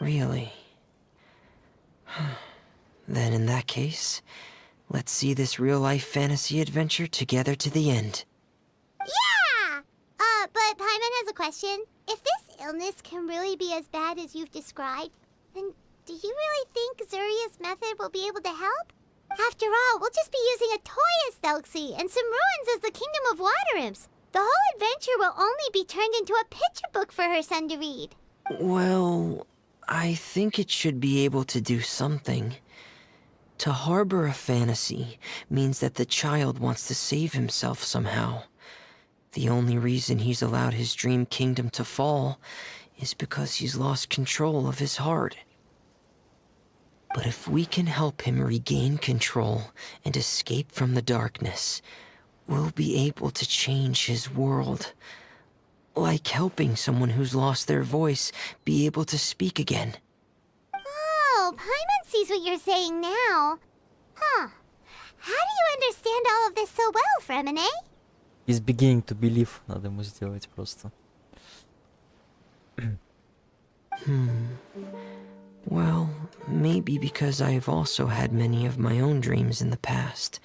Really? Then in that case, let's see this real-life fantasy adventure together to the end. Yeah! But Paimon has a question. If this illness can really be as bad as you've described, then do you really think Zuria's method will be able to help? After all, we'll just be using a toy as Thelxie and some ruins as the Kingdom of Water Imps. The whole adventure will only be turned into a picture book for her son to read. Well, I think it should be able to do something. To harbor a fantasy means that the child wants to save himself somehow. The only reason he's allowed his dream kingdom to fall is because he's lost control of his heart. But if we can help him regain control and escape from the darkness, we'll be able to change his world. Like helping someone who's lost their voice be able to speak again. Oh, Paimon sees what you're saying now. Huh. How do you understand all of this so well, Fremine? He's beginning to believe. Надо ему сделать просто. Well, maybe because I've also had many of my own dreams in the past.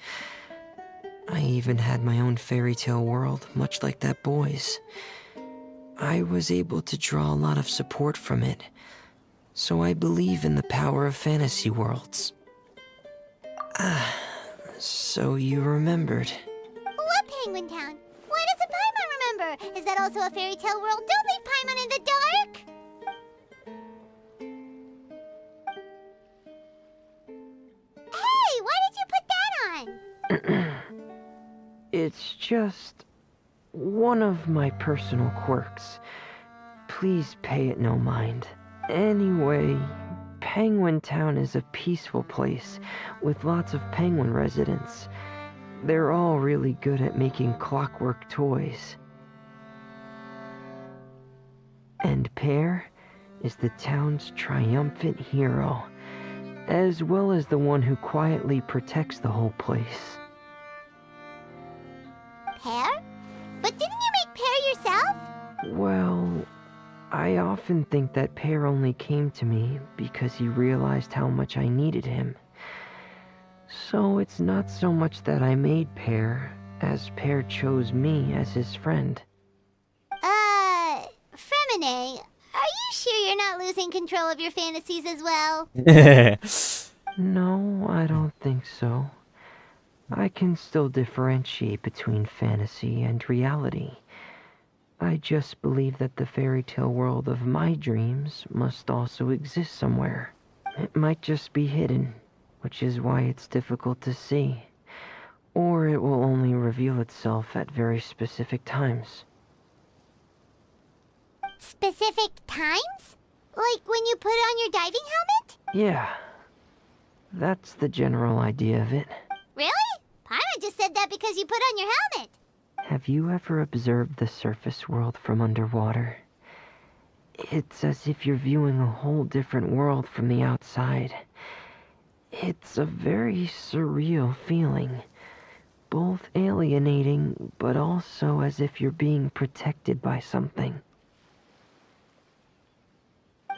I even had my own fairy tale world, much like that boy's. I was able to draw a lot of support from it, so I believe in the power of fantasy worlds. So you remembered. What Penguin Town? Why doesn't Paimon remember? Is that also a fairy tale world? Don't leave Paimon in the dark! Hey, why did you put that on? It's just one of my personal quirks. Please pay it no mind. Anyway, Penguin Town is a peaceful place with lots of penguin residents. They're all really good at making clockwork toys. And Pear is the town's triumphant hero, as well as the one who quietly protects the whole place. Pear? But didn't you make Pear yourself? Well, I often think that Pear only came to me because he realized how much I needed him. So it's not so much that I made Pear, as Pear chose me as his friend. Fremine, are you sure you're not losing control of your fantasies as well? No, I don't think so. I can still differentiate between fantasy and reality. I just believe that the fairy tale world of my dreams must also exist somewhere. It might just be hidden, which is why it's difficult to see. Or it will only reveal itself at very specific times. Specific times? Like when you put on your diving helmet? Yeah, that's the general idea of it. Really? Paimon just said that because you put on your helmet. Have you ever observed the surface world from underwater? It's as if you're viewing a whole different world from the outside. It's a very surreal feeling. Both alienating, but also as if you're being protected by something.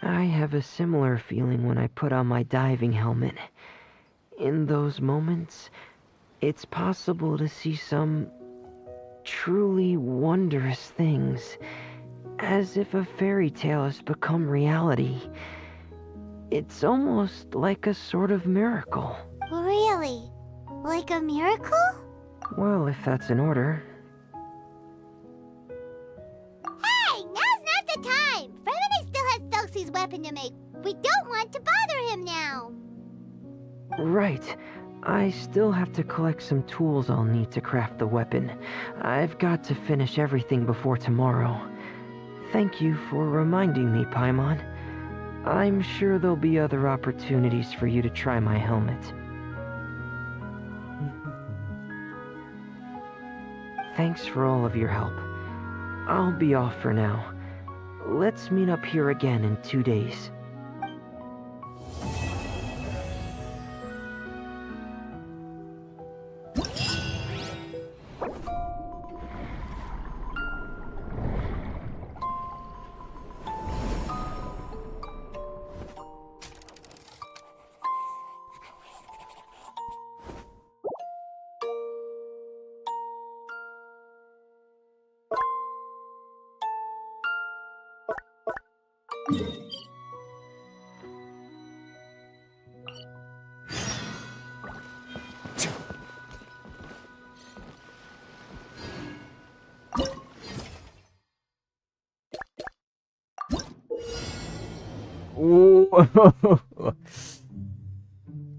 I have a similar feeling when I put on my diving helmet. In those moments, it's possible to see some truly wondrous things, as if a fairy tale has become reality. It's almost like a sort of miracle. Really? Like a miracle? Well, if that's in order. Hey, now's not the time! Fremini still has Thelxie's weapon to make. We don't want to bother him now. Right. I still have to collect some tools I'll need to craft the weapon. I've got to finish everything before tomorrow. Thank you for reminding me, Paimon. I'm sure there'll be other opportunities for you to try my helmet. Thanks for all of your help. I'll be off for now. Let's meet up here again in 2 days.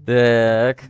Так.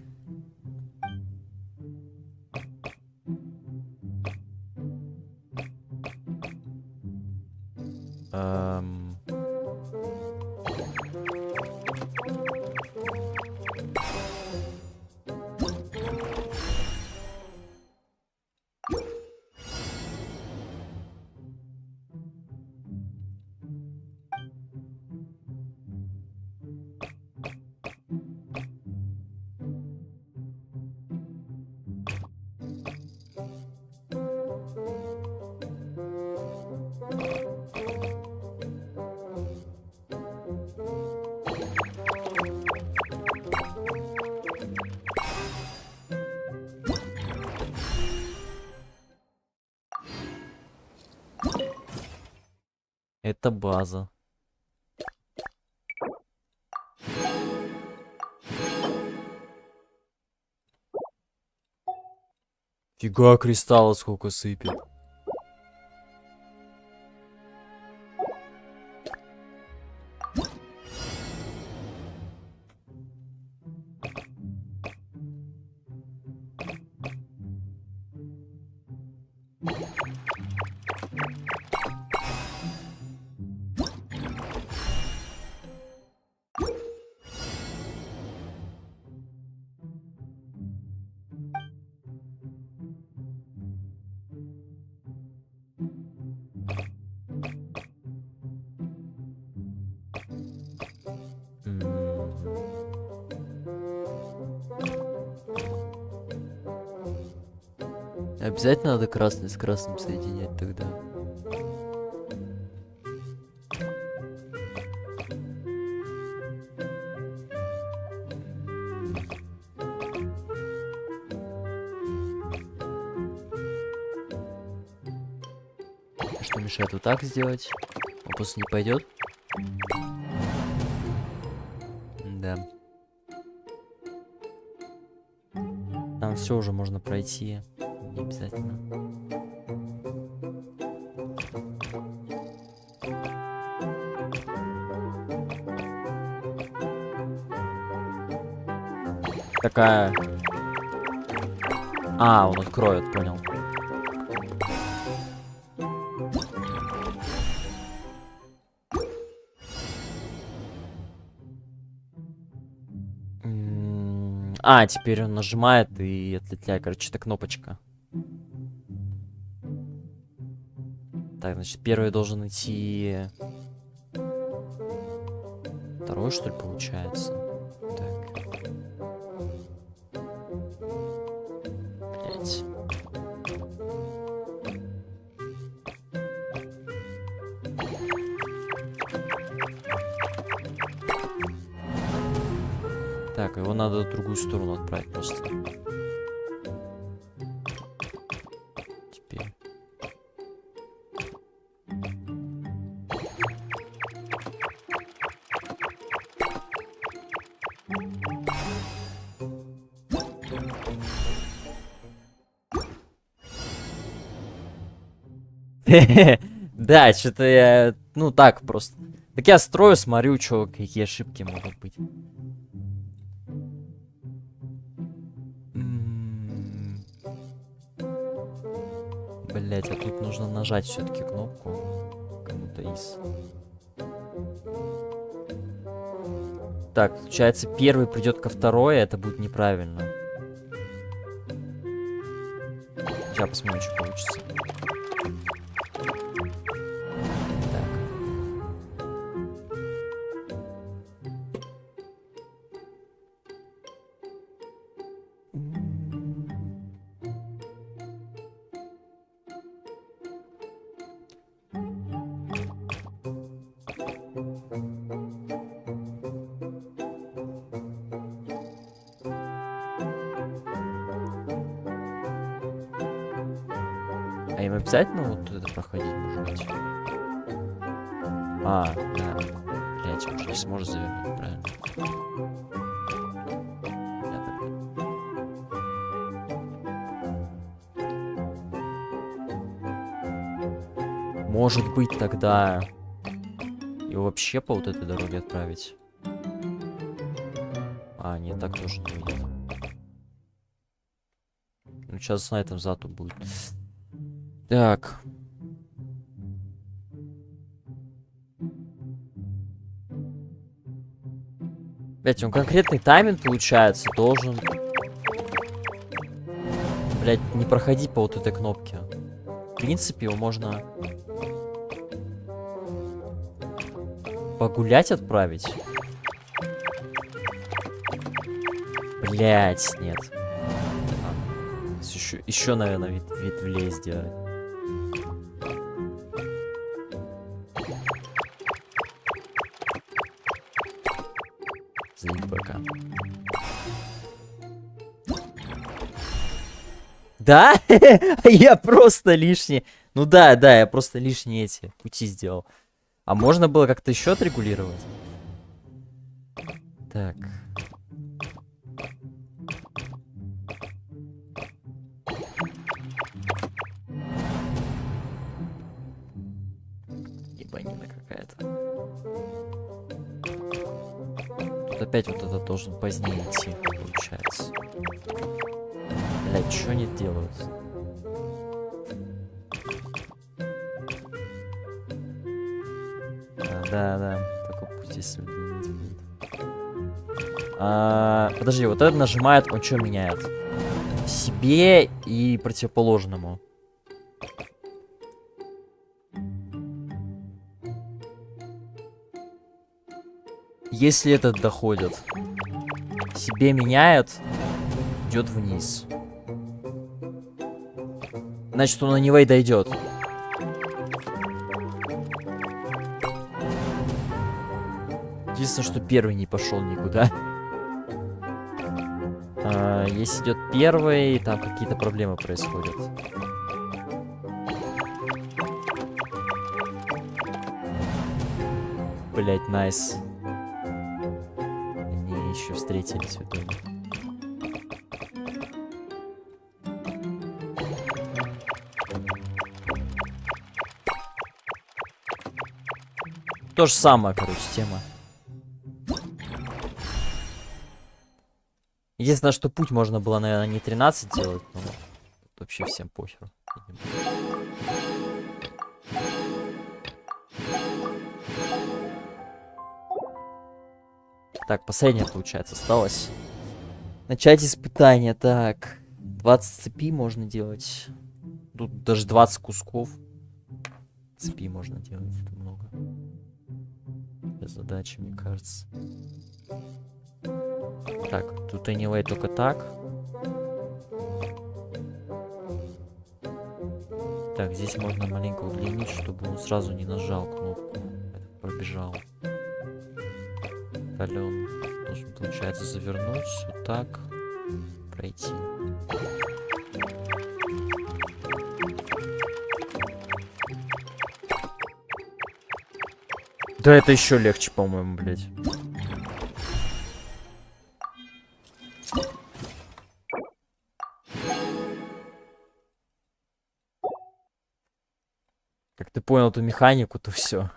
Это база. Фига, кристалла сколько сыпет. Обязательно надо красный с красным соединять тогда. Что мешает вот так сделать? Он просто не пойдет? Да. Там все уже можно пройти. Не обязательно. Такая. А, он откроет, понял. А, теперь он нажимает и отлетляет. Короче, это кнопочка. Так, значит, первый должен идти... Второй, что ли, получается? Так. Блять. Так, его надо в другую сторону отправить просто. Теперь. Да, что-то я... Ну, так просто. Так я строю, смотрю, чё, какие ошибки могут быть. Блять, а тут нужно нажать все-таки кнопку. Кому-то из. Так, получается, первый придет ко второй, а это будет неправильно. Сейчас посмотрим, что получится. А им обязательно вот это проходить, может быть? А, да. Блять, он же не сможет завернуть, правильно? Может быть, тогда его вообще по вот этой дороге отправить? А, нет, так тоже не выйдет. Ну, сейчас на этом зату будет. Так. Блять, он конкретный тайминг, получается, должен... Блять, не проходить по вот этой кнопке. В принципе, его можно... Погулять отправить? Блять, нет. Еще, наверное, ветвлей сделать. Пока. Да? Я просто лишний. Ну да, я просто лишние эти пути сделал. А можно было как-то еще отрегулировать? Так. Ебанина какая-то. Тут опять вот это должен позднее идти, получается. Блять, что они делают? Да, такой путь если удлинить будет. Подожди, вот это нажимает, он что меняет? Себе и противоположному. Если этот доходит, себе меняет, идет вниз. Значит, он на него и дойдет. Единственное, что первый не пошел никуда. Если идет первый, там какие-то проблемы происходят. Блять, найс. Они еще встретились в итоге. То же самое, короче, тема. Единственное, что путь можно было, наверное, не 13 делать, но вообще всем похеру. Так, последнее, получается, осталось. Начать испытание. Так, 20 цепи можно делать. Тут даже 20 кусков цепи можно делать. Это много. Для задачи, мне кажется. Так, тут anyway только так. Так, здесь можно маленько удлинить, чтобы он сразу не нажал кнопку. Пробежал. Далее он должен, получается, завернуть вот так, пройти. Да это еще легче, по-моему, блядь. Как ты понял эту механику, то все.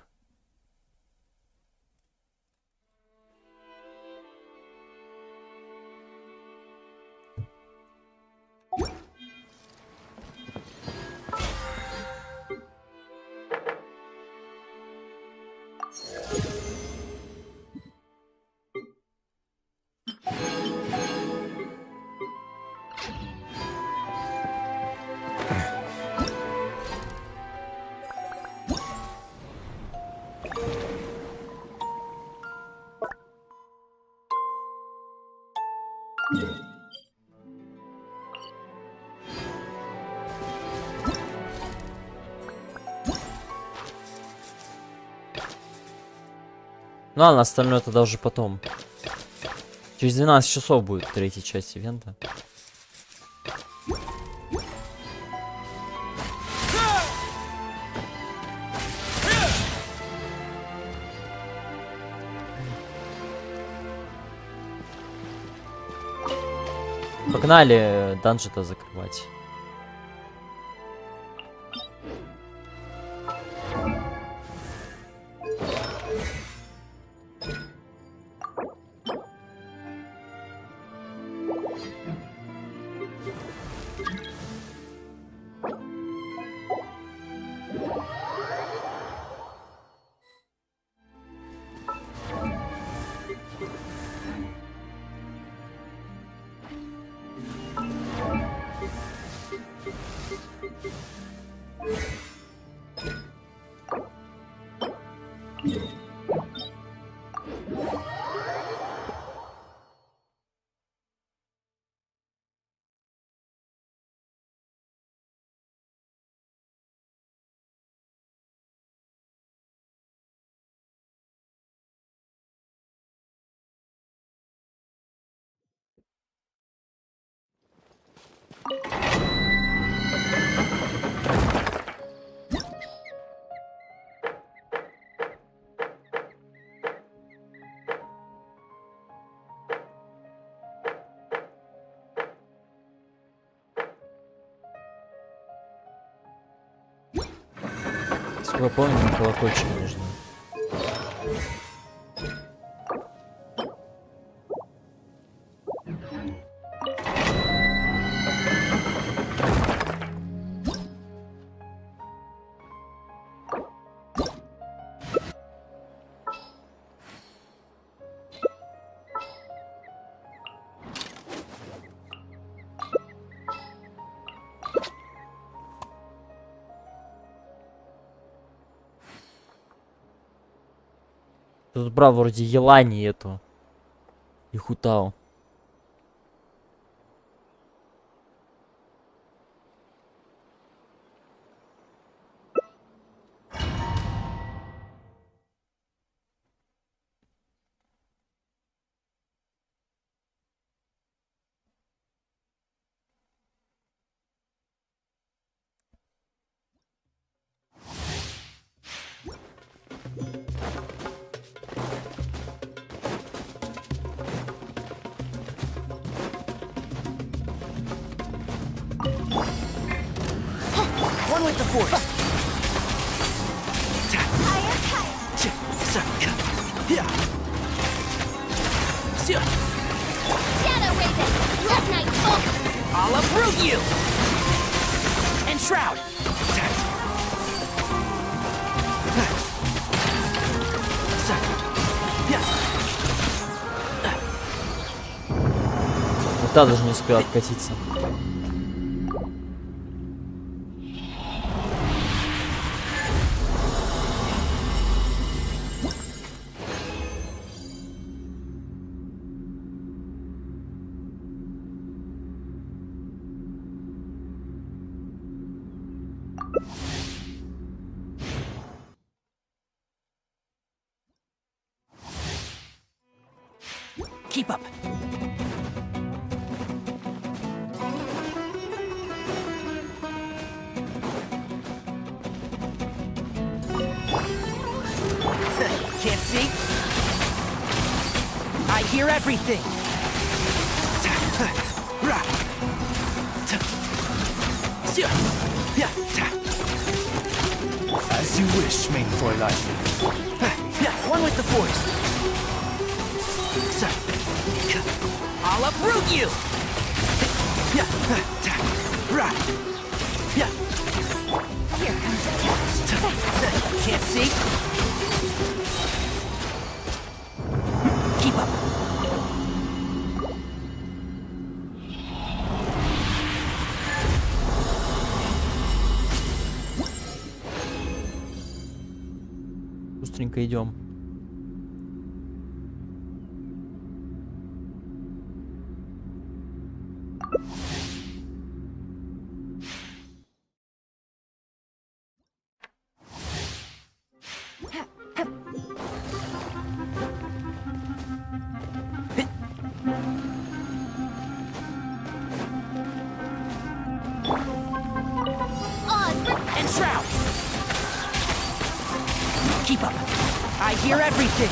Ну ладно, остальное тогда уже потом. Через 12 часов будет третья часть ивента. Погнали данжи-то закрывать. Сколько помню, колокольчик нужно. Тут брал вроде Елани эту. И Хутау. One with the force. Shadow Raven! Love Knight! I'll uproot you! And Shroud! Вот та даже не успел откатиться. Keep up. Can't see? I hear everything. As you wish, main Fräulein. Yeah, one with the force. I'll uproot you! Yeah, yeah. Here comes the catch. Can't see? Keep up. Быстренько идем. And shroud. Keep up. I hear everything.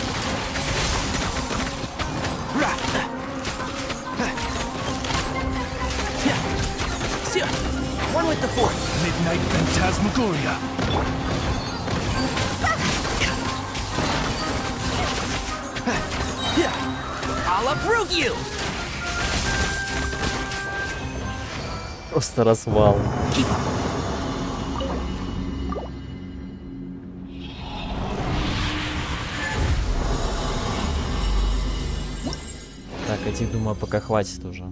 One with the force. Midnight Phantasmagoria. I'll uproot you. Просто развал. Keep up. Так, этих, думаю, пока хватит уже.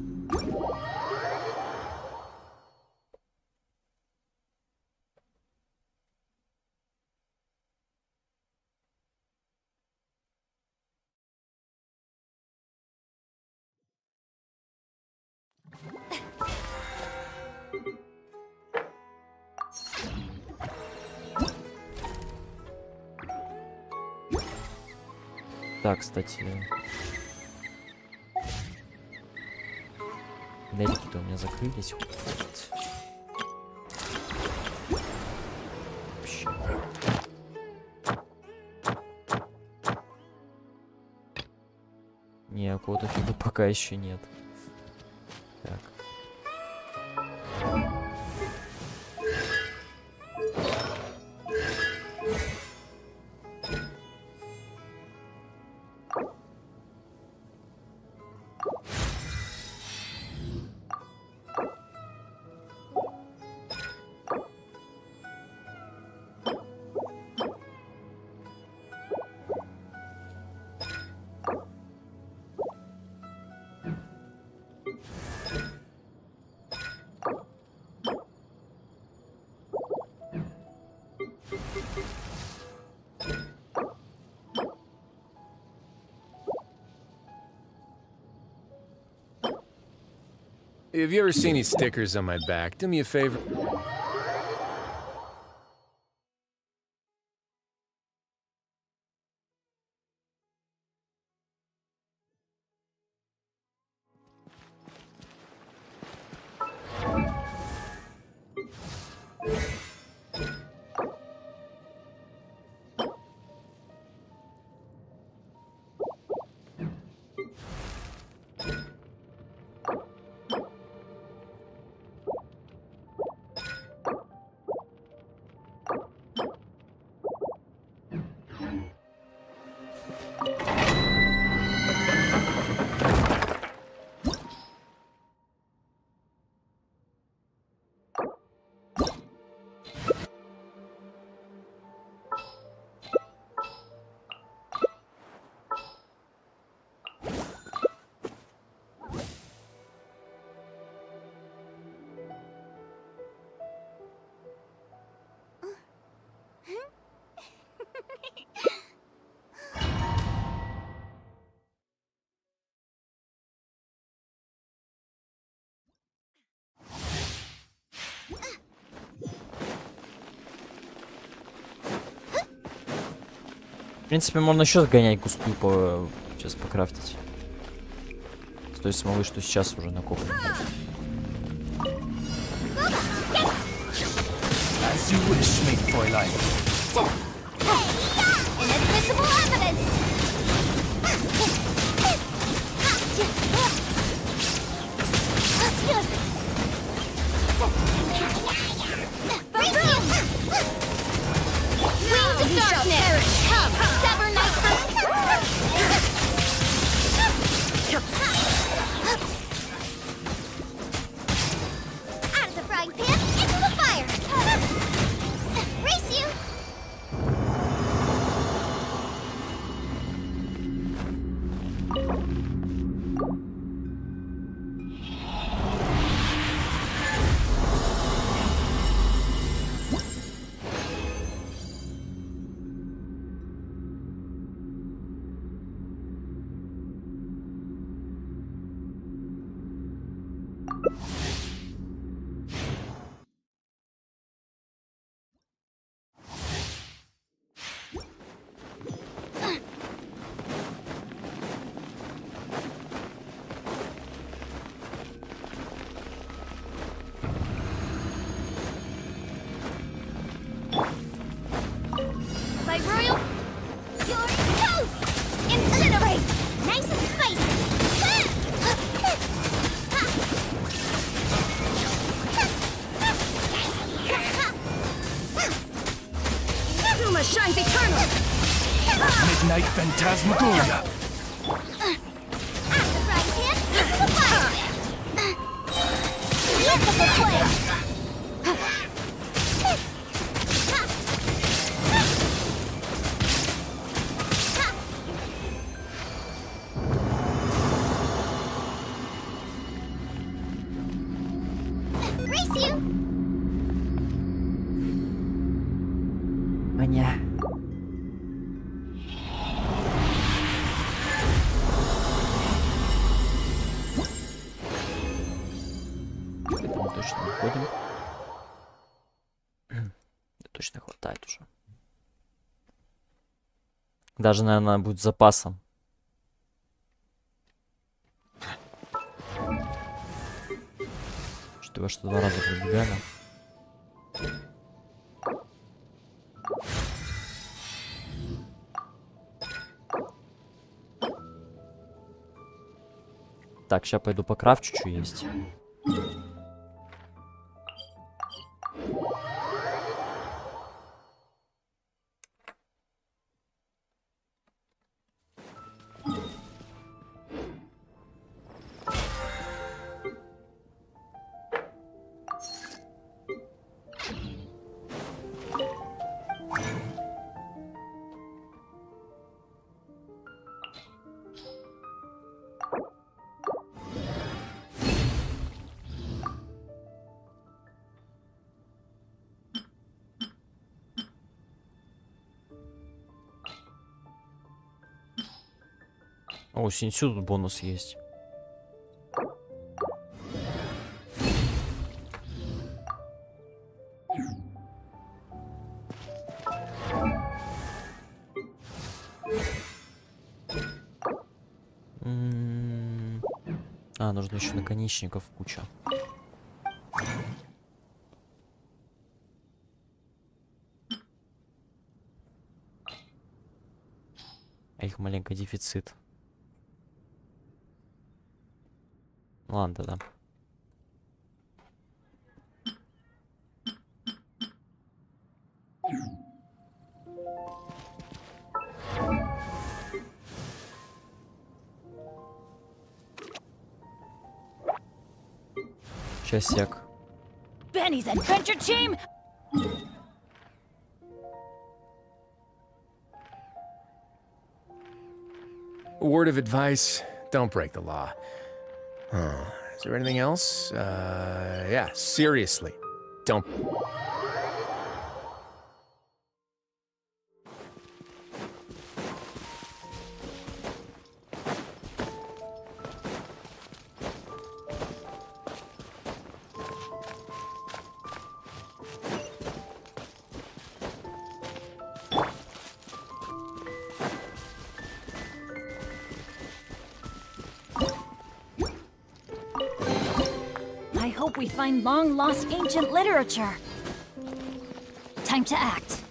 Так, кстати. Нелики-то у меня закрылись. Вообще. Не, какого-то фига пока еще нет. Так. If you ever see any stickers on my back, do me a favor. В принципе, можно еще сгонять густую сейчас покрафтить. С той смолы, что сейчас уже накоплено. As you wish, main Fräulein. Inadmissible evidence! My royal... You're toast! Incinerate! Nice and spicy! Zuma shines eternal! Midnight Phantasmagoria. At the right hand, into the fire! Look at the flame! Race you! Маня. Мы точно выходим. Точно хватает уже. Даже, наверное, будет с запасом. Что-то что 2 раза пробегали. Так, сейчас пойду покрафчу, что есть. О, у Синсю тут бонус есть. А, нужно еще наконечников куча. А их маленько дефицит. Ладно, да. Сейчас сек. Benny's adventure team! A word of advice, don't break the law. Is there anything else? Yeah, seriously, don't... I hope we find long-lost ancient literature. Time to act.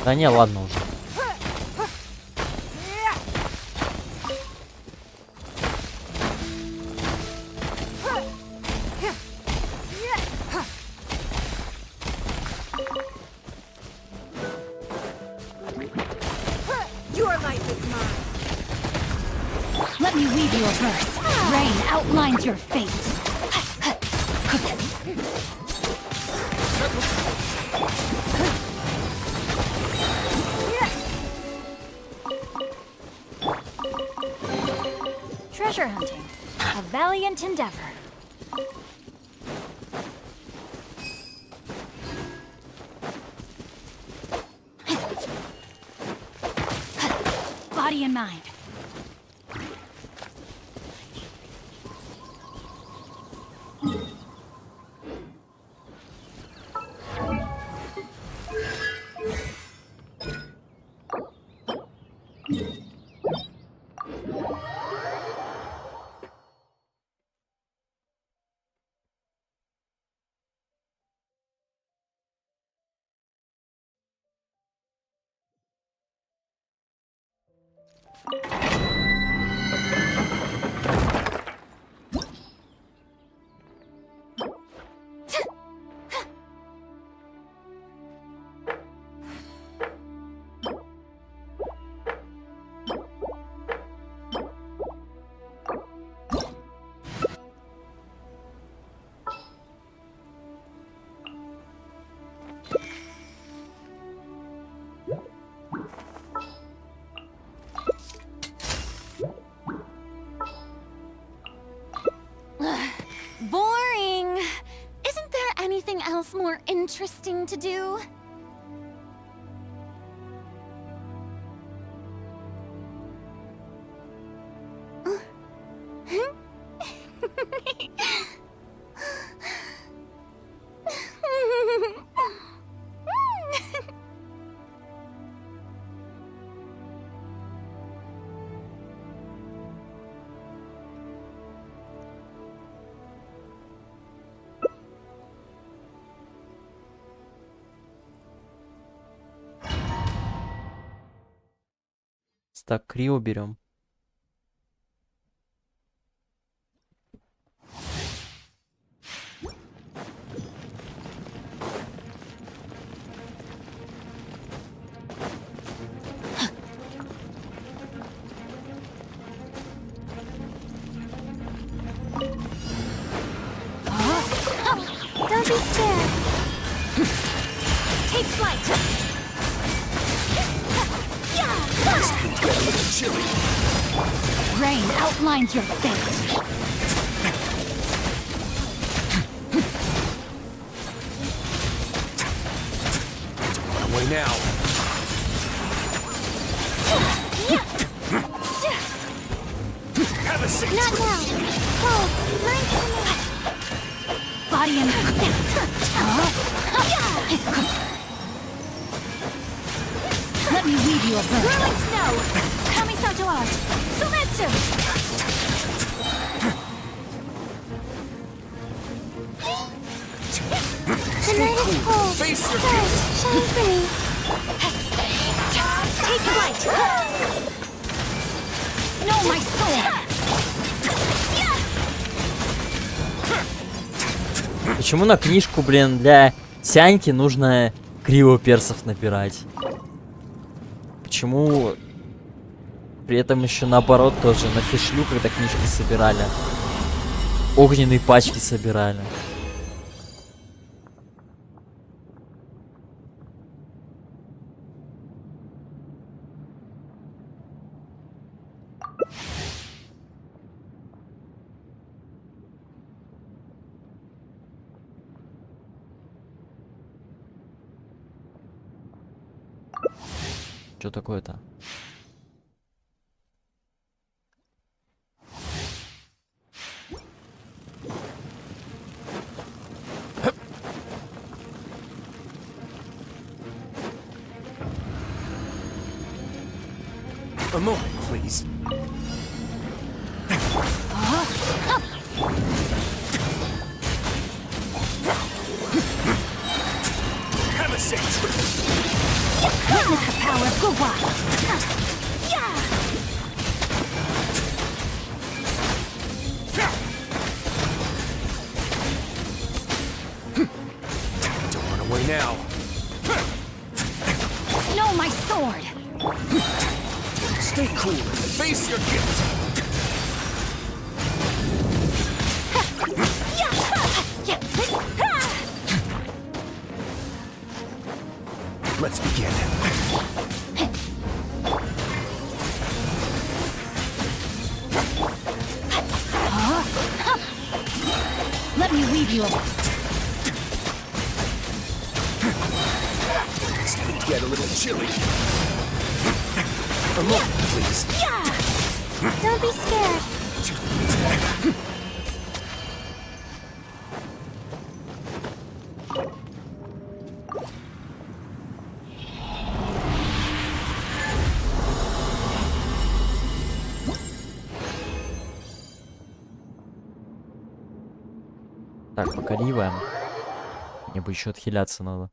Да не, ладно уже. Let me weave you a verse. Rain outlines your fate. Treasure hunting. A valiant endeavor. Body and mind. Boring. Isn't there anything else more interesting to do? Так, крио берем. Don't be scared. Take flight. Rain outlines your fate. Away now. Have a seat. Not now. Hold. Mind command. Body and Let me weave you a verse. Whirling snow. Kamiso to art. Sumetsu. The night is cold. Face your Stars, shine for me. Take flight. Know my soul. Почему на книжку, блин, для Сяньки нужно криво персов набирать? Почему при этом еще наоборот тоже на фишлю, когда книжки собирали, огненные пачки собирали? Что такое-то? A moment, please. Have a seat. Witness way now. No, my sword! Stay cool and face your gift. Let's begin. Let me leave you alone. It's gonna get a little chilly. A moment, please. Don't be scared. Так, покориваем. Мне бы еще отхиляться надо.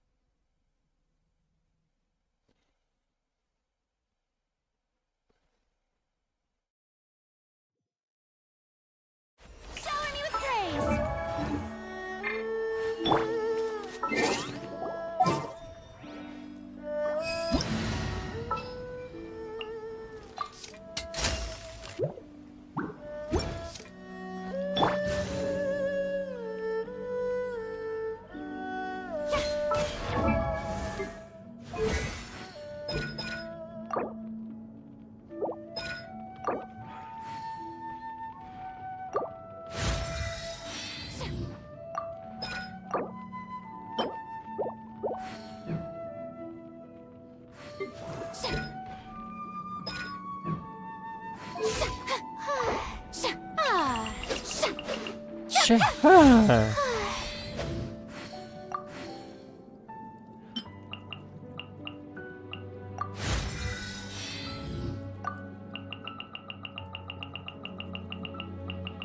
Shower me with praise.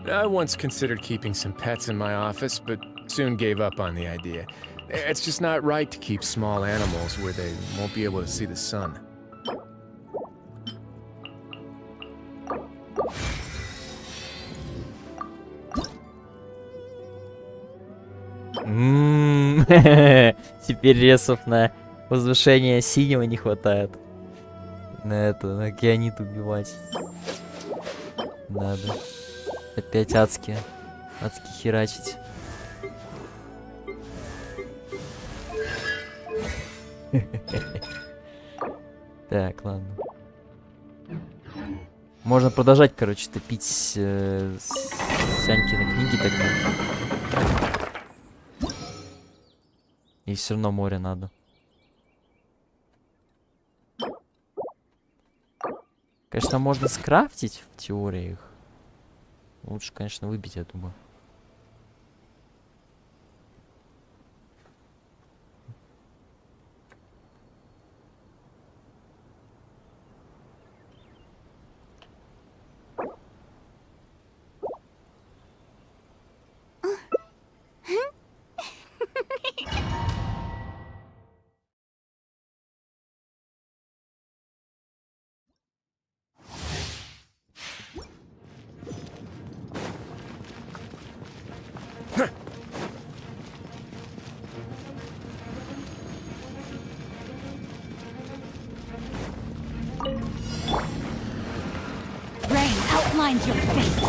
I once considered keeping some pets in my office, but soon gave up on the idea. It's just not right to keep small animals where they won't be able to see the sun. Теперь ресов на возвышение синего не хватает. На это, на океанит убивать. Надо. Опять адски херачить. Так, ладно. Можно продолжать, короче, топить Сянькины книги тогда. И все равно море надо. Конечно, можно скрафтить в теории их. Лучше, конечно, выбить, я думаю. Outlines your fate.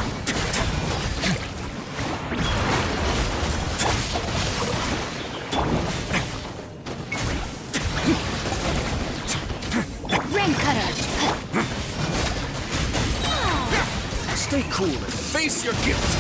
Rain cutter. Stay cool and face your gift.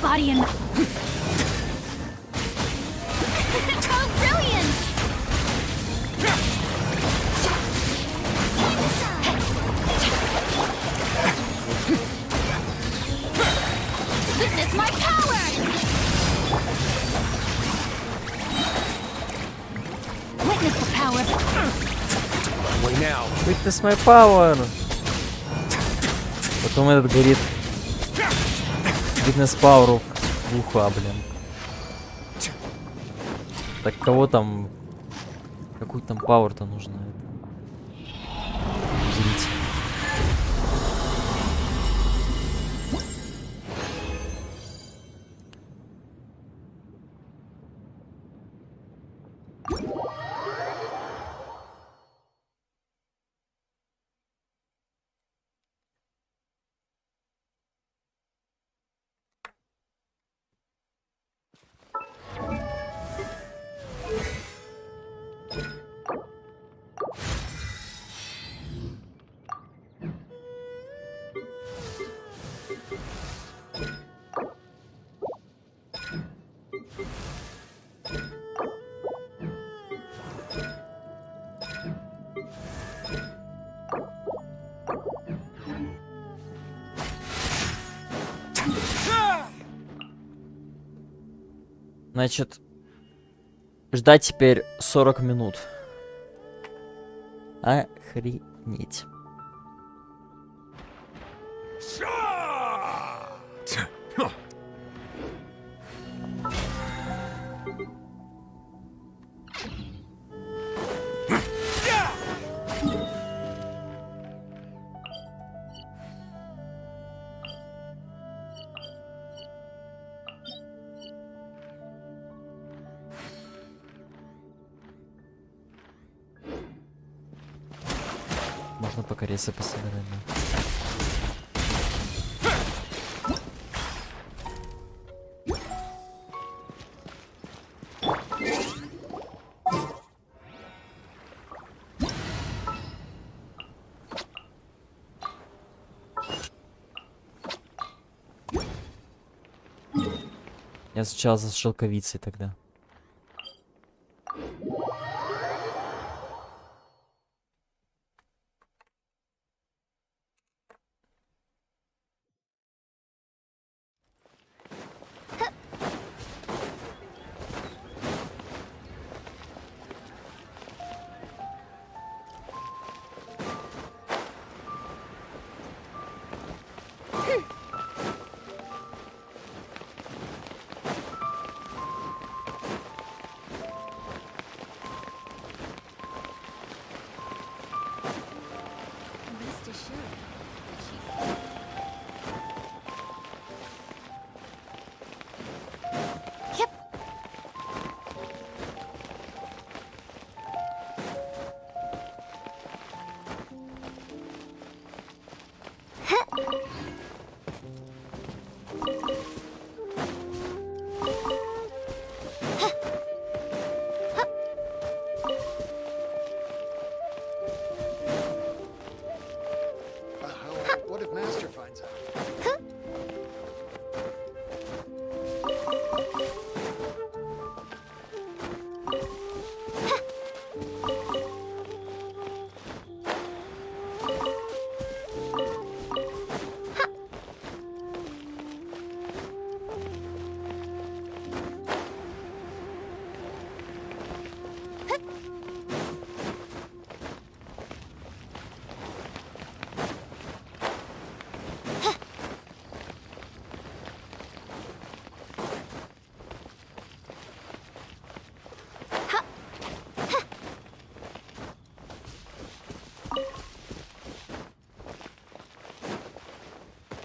Body and... Oh, brilliant! Witness my power! Witness the power. Way now. Witness my power. Потом этот горит. Witness power в ухо, блин. Так кого там... Какой там пауэр-то нужно? Узрить. Значит, ждать теперь 40 минут. Охренеть. Можно пока ресы пособирать, да. Я сначала за шелковицей тогда.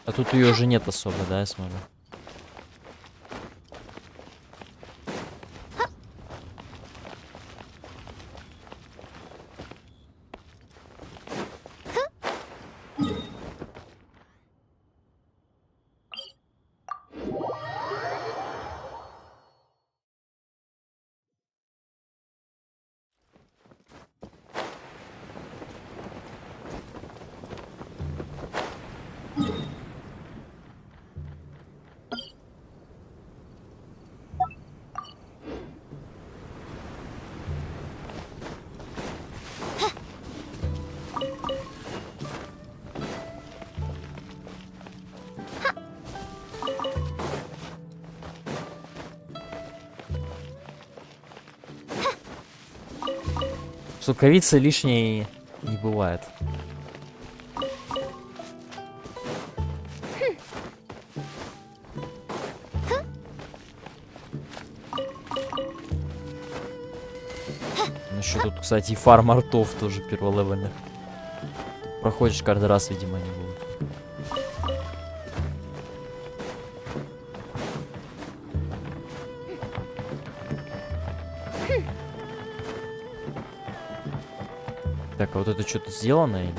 А тут ее уже нет особо, да, я смотрю. Шелковицы лишней не бывает. Еще тут, кстати, и фарм артов тоже перволевельных. Проходишь каждый раз, видимо, они будут. Так, а вот это что-то сделано или нет?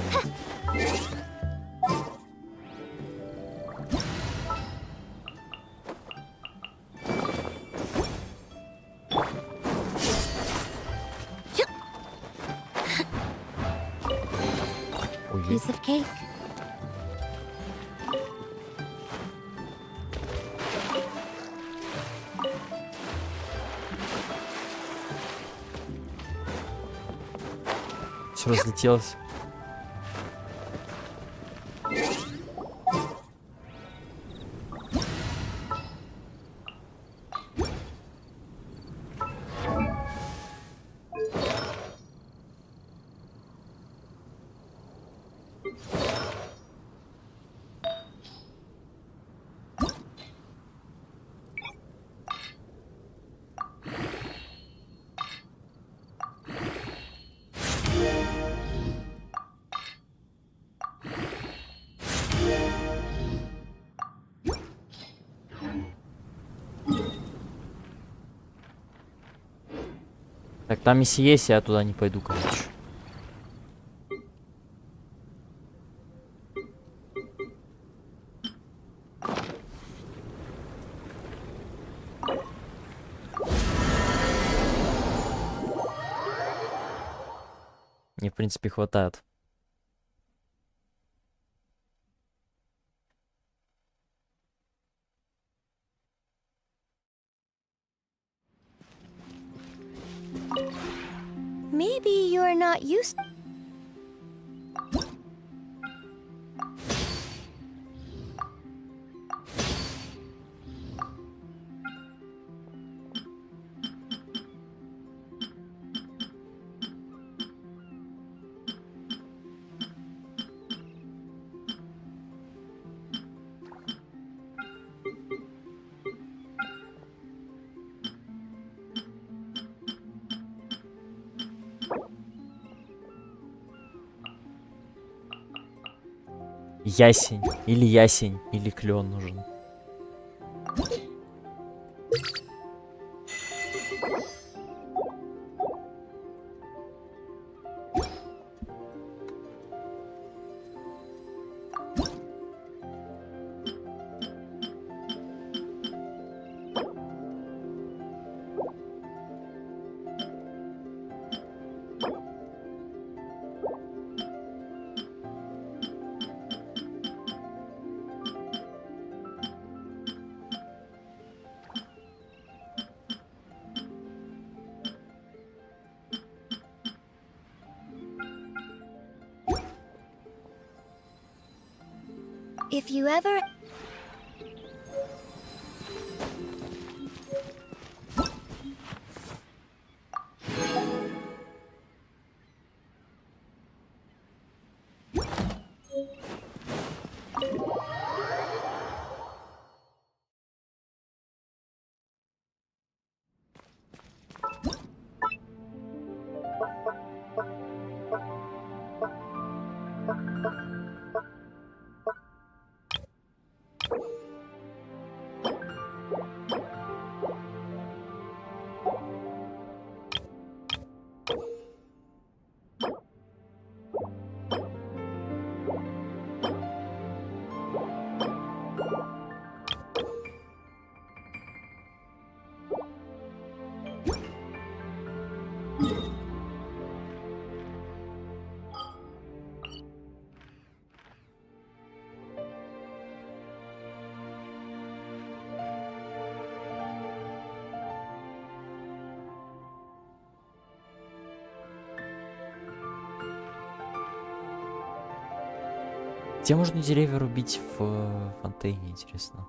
Piece of cake. Все разлетелось. Так, там если есть, я туда не пойду, короче. Мне, в принципе, хватает. Maybe you're not used. Ясень. Или клен нужен. If you ever... Где можно деревья рубить в фонтейне, интересно?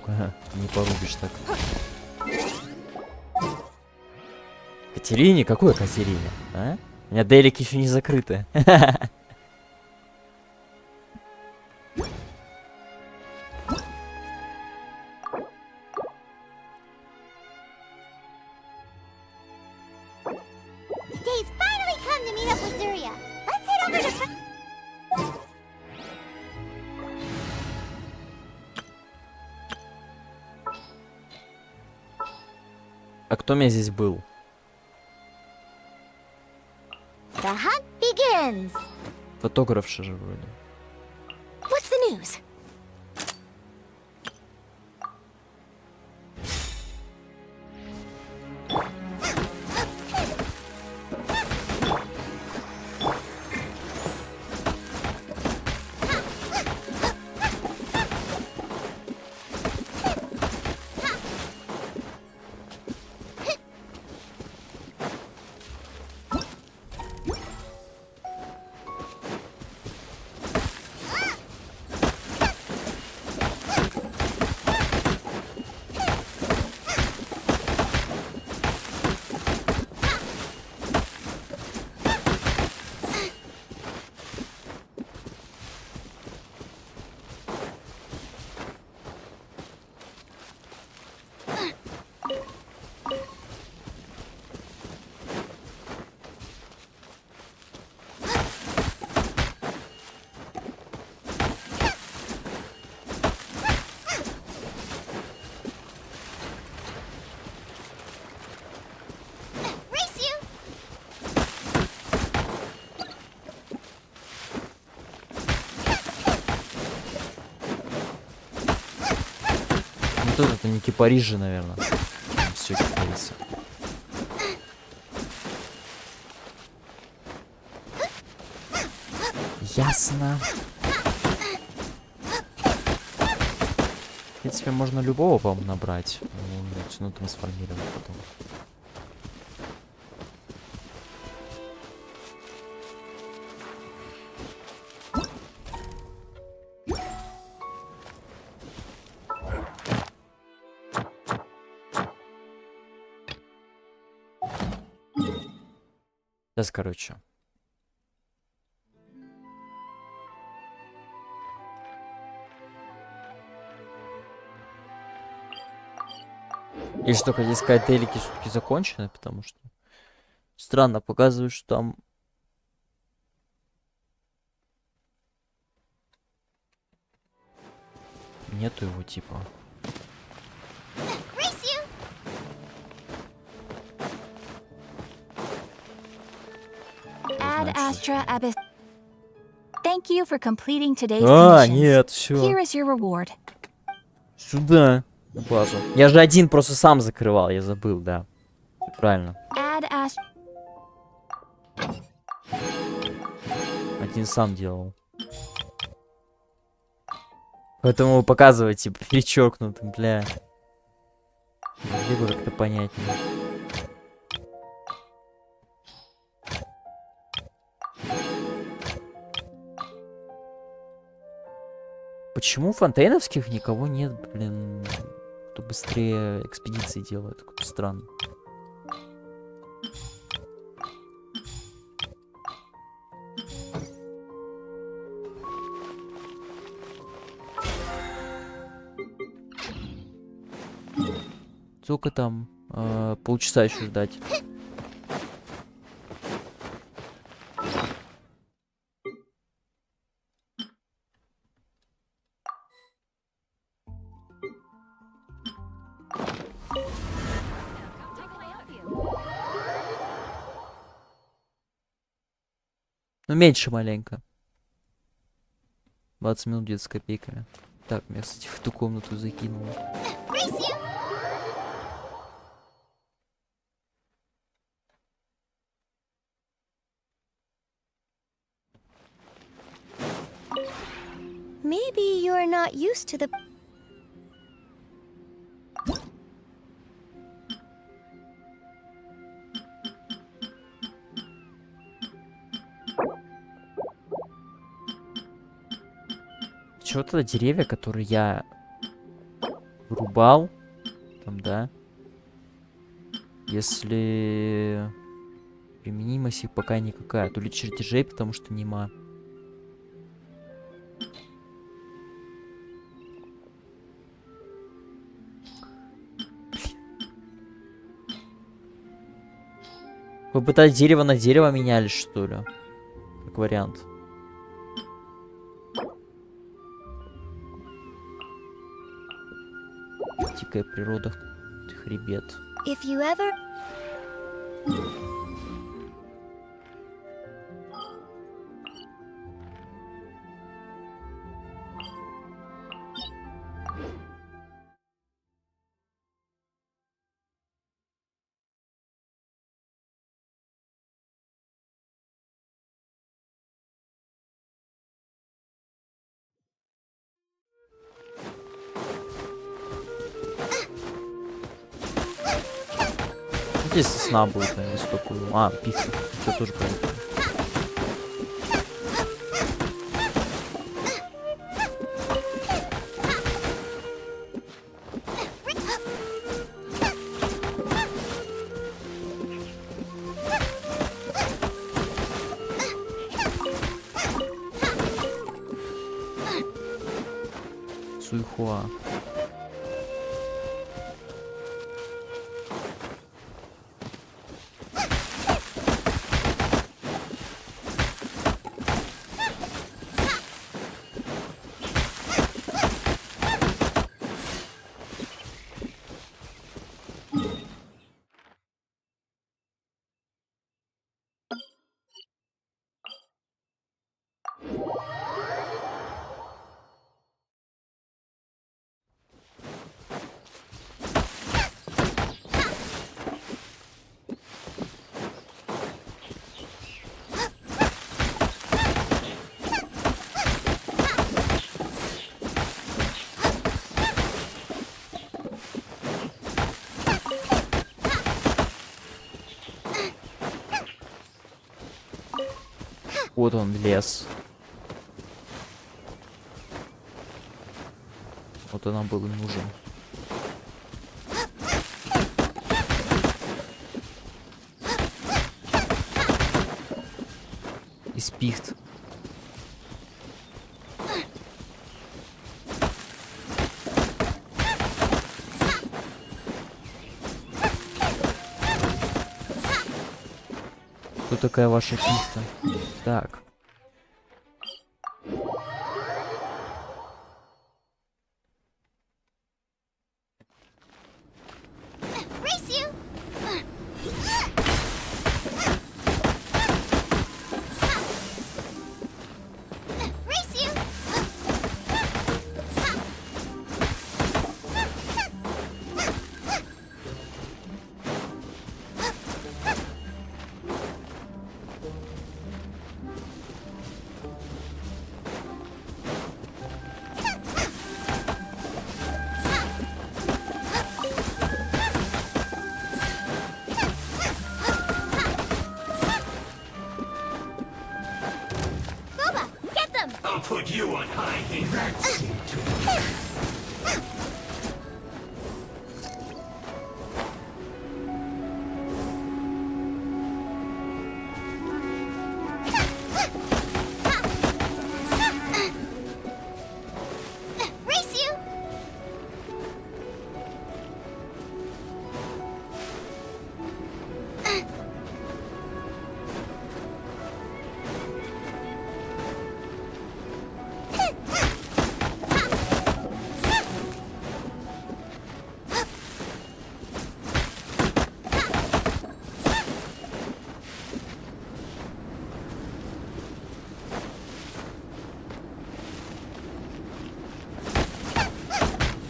Не порубишь так. Катерине? Какой Катерине? А? У меня делики еще не закрыты. Days finally come to meet up with Zuria. Let's head over to... А кто у меня здесь был? The hunt begins. Фотографша же вроде. What's the news? Вот это не Парижа, наверное. Все кипарится. Ясно. В принципе, можно любого, по-моему, набрать. Ну, трансформировать потом. Сейчас, короче. И что, хотите сказать, делики все-таки закончены, потому что странно показывают, что там нету его типа. Ad Astra Abyss. Thank you for completing today's А, missions. нет, все. Here is your reward. Сюда, на базу. Я же один просто сам закрывал, я забыл, да. Правильно. Ad Astra. Один сам делал. Поэтому показывать, типа, перечеркнутым, бля. Либо как-то понятнее. Почему фонтейновских никого нет, блин, кто быстрее экспедиции делает? Как-то странно. Сколько там? Полчаса еще ждать. Ну, меньше маленько. 20 минут где-то с копейками. Так, меня, кстати, в ту комнату закинуло. Maybe you're not used to the... Чего-то деревья, которые я Врубал. Там, да. Если... Применимость их пока никакая. То ли чертежей, потому что нема. Попытать дерево на дерево меняли, что ли? Как вариант. Дикая природа. Хребет. If you ever... Здесь сосна будет, наверное, стопую. А, пицца. Все тоже понятно. Суйхуа. Вот он, лес. Вот он нам был и нужен. И спихт. Кто такая ваша писта? Так. Put you on high defense.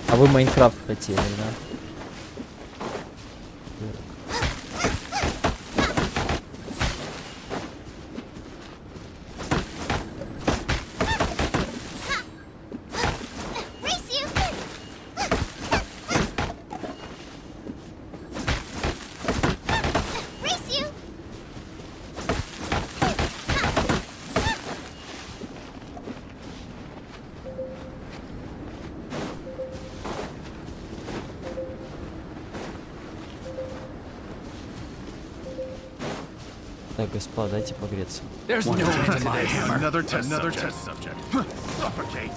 А вы Майнкрафт хотели, да? Так, господа, дайте погреться. There's no end to my hammer. Another test subject. Suffocate.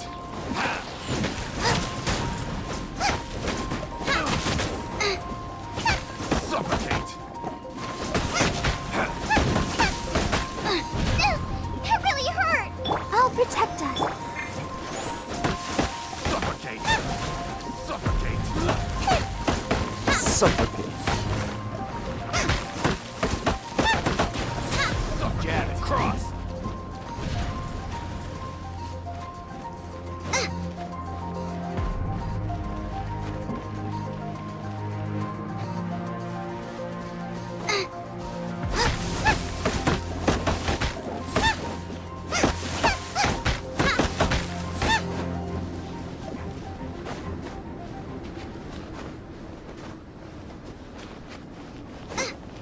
Suffocate. That really hurt. I'll protect us. Suffocate. Suffocate. Suffocate. Get it. Cross.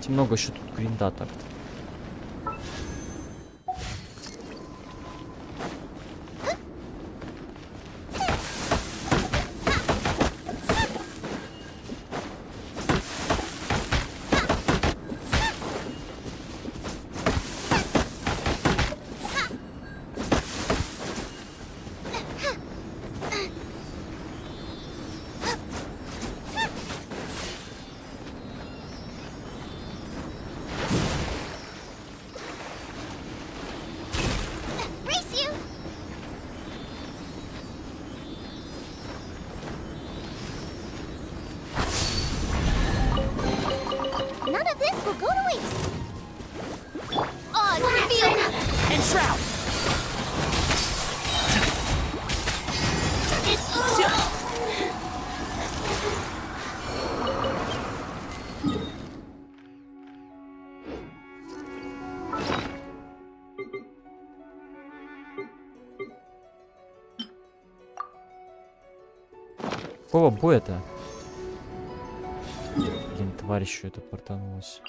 Много еще тут гринда так-то. None of this will go to waste. Oh, And shroud. Какого боя-то? Блин, тварь еще это портанулась.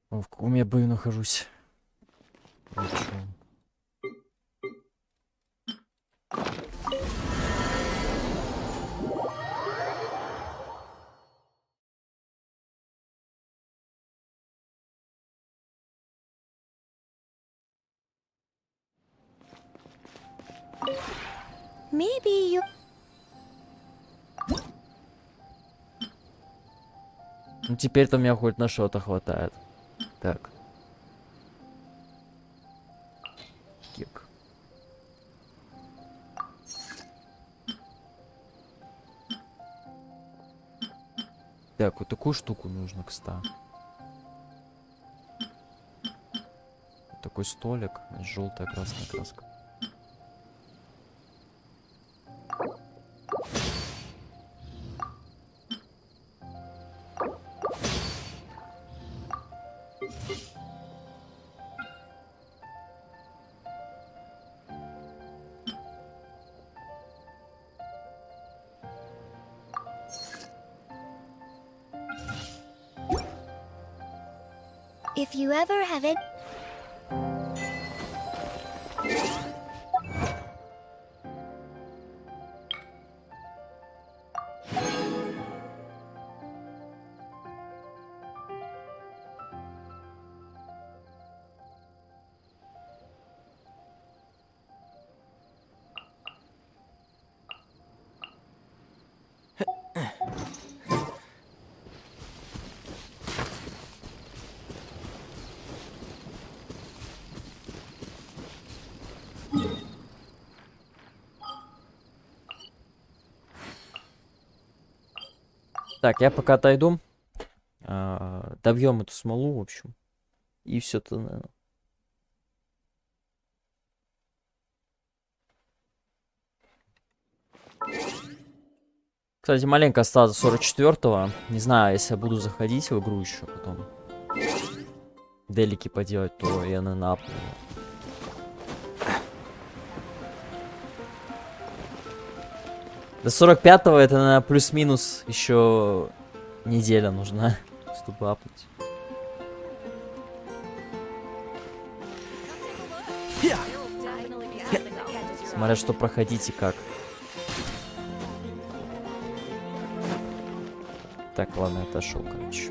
О, в каком я бою нахожусь? Maybe you... Ну теперь-то у меня хоть на что-то хватает. Так. Кик. Так, вот такую штуку нужно, кстати. Вот такой столик, желтая, красная краска. If you ever have it... Так, я пока отойду. Добьем эту смолу, в общем. И все-то, наверное. Кстати, маленько осталось до 44-го. Не знаю, если я буду заходить в игру еще потом. Делики поделать, то я, наверное, апну. До 45-го это, наверное, плюс-минус еще неделя нужна, чтобы апнуть. Смотря что проходить и как. Так, ладно, отошел, короче.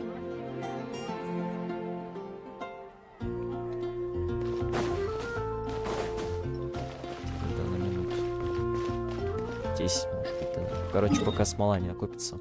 Да, на минут 10, может быть, да. Короче, пока смола не окупится.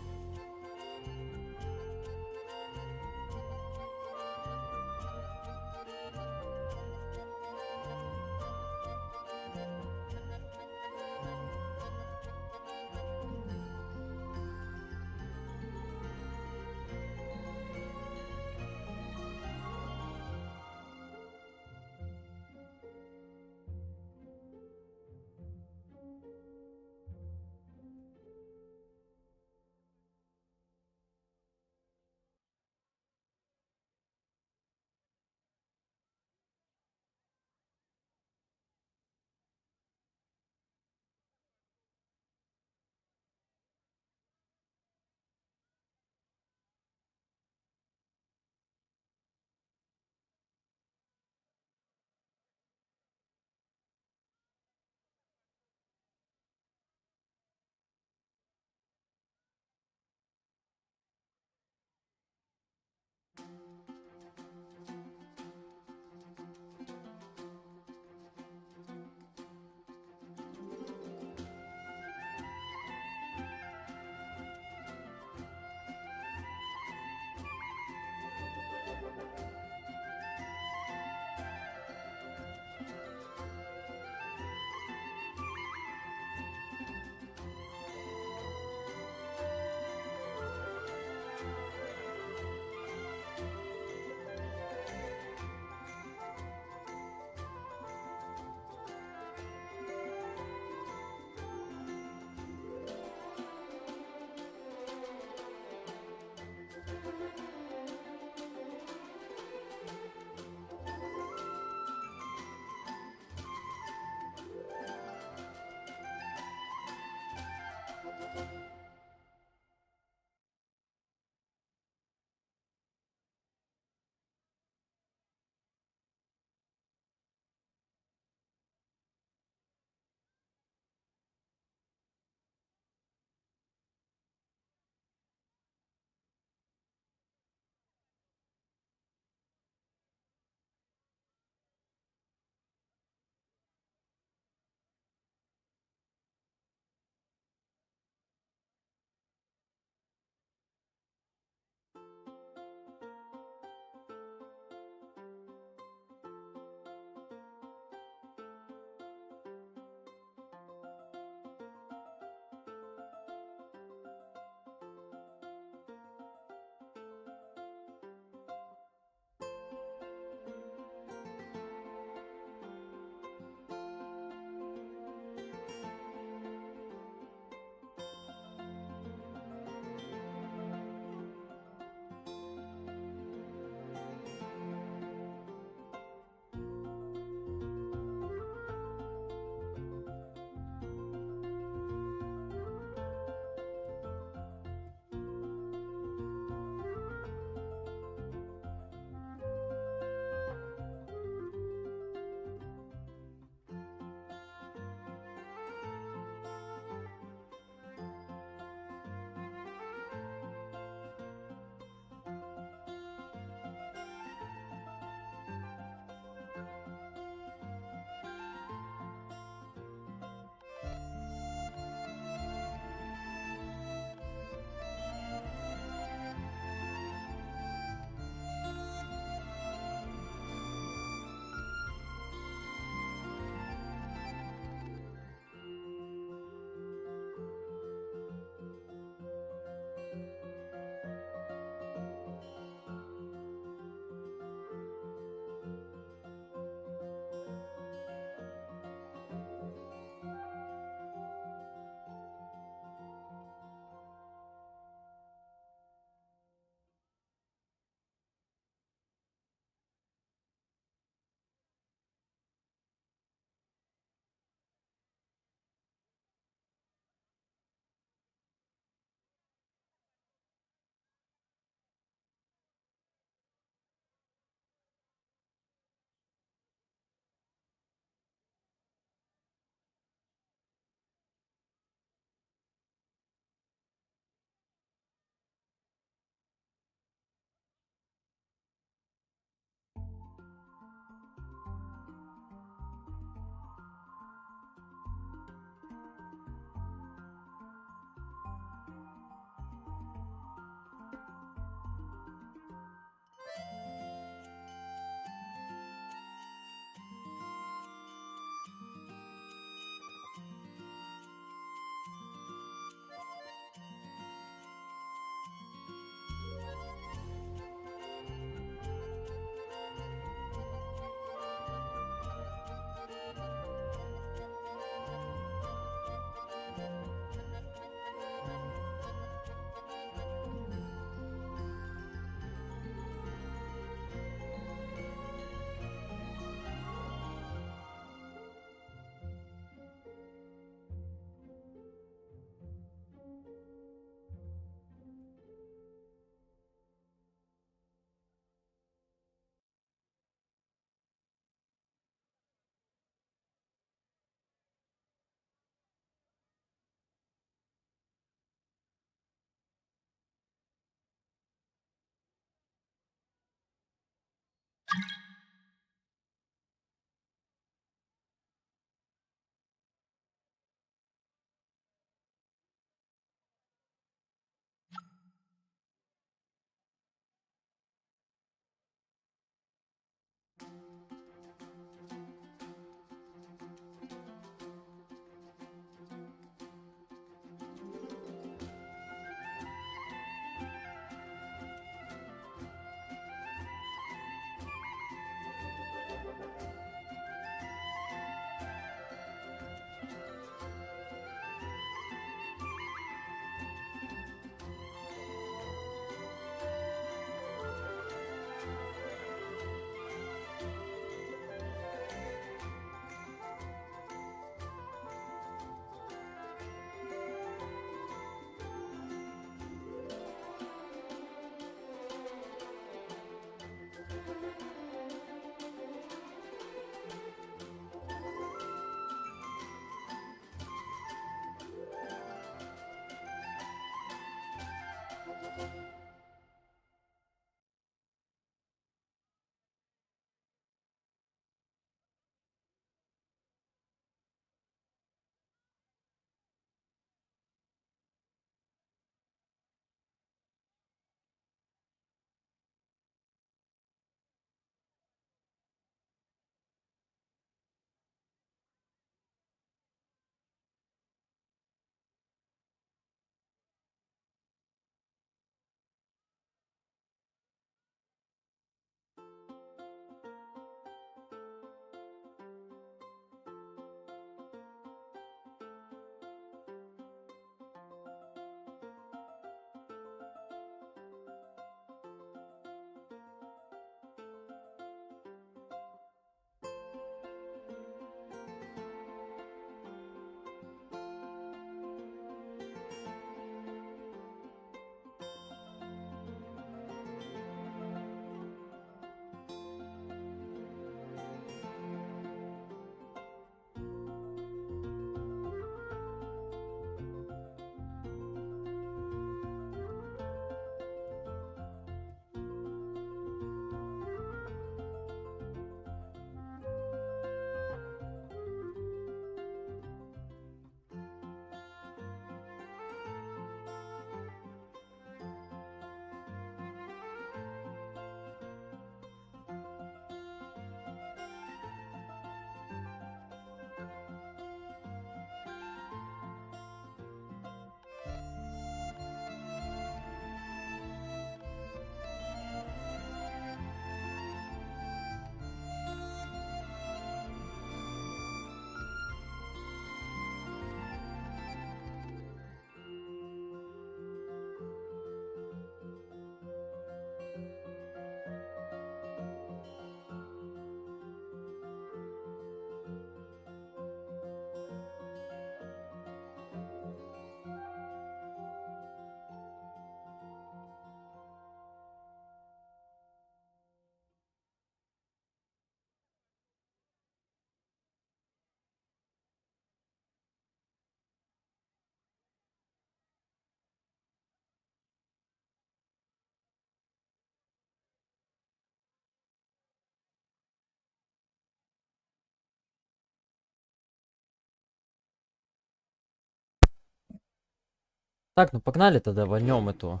Так, ну погнали тогда, вольнем эту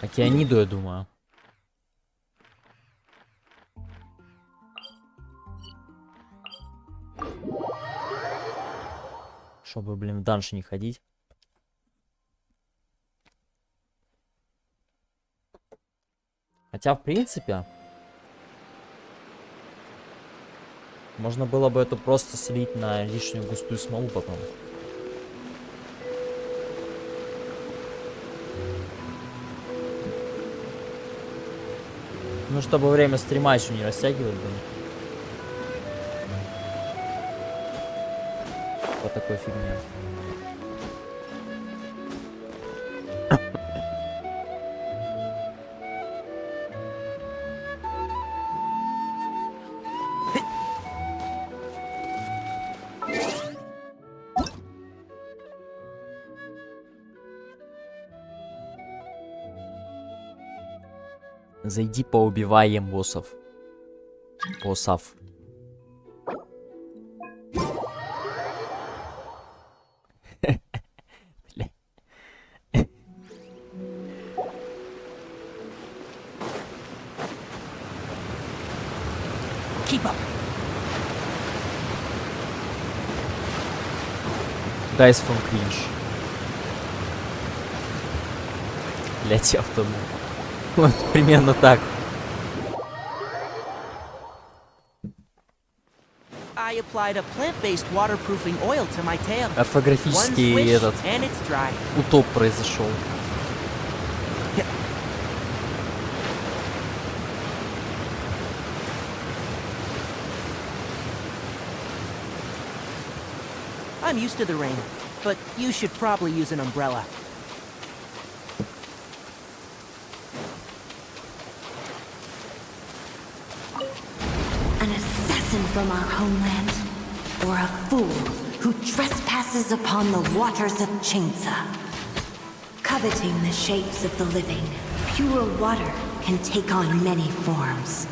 океаниду, я думаю. Чтобы, блин, в данж не ходить. Хотя, в принципе, можно было бы эту просто слить на лишнюю густую смолу потом. Ну, чтобы время стрима еще не растягивать, блин. По такой фигне. Зайди поубиваем боссов. Боссов. Бля. Keep up. Guys from cringe. Блять, я автону. Вот, примерно так. I applied a plant-based waterproofing oil to my tail. Орфографический One swish, этот and it's dry. утоп произошел. I'm used to the rain, but you should probably use an umbrella. An assassin from our homeland, or a fool who trespasses upon the waters of Chainsa. Coveting the shapes of the living, pure water can take on many forms.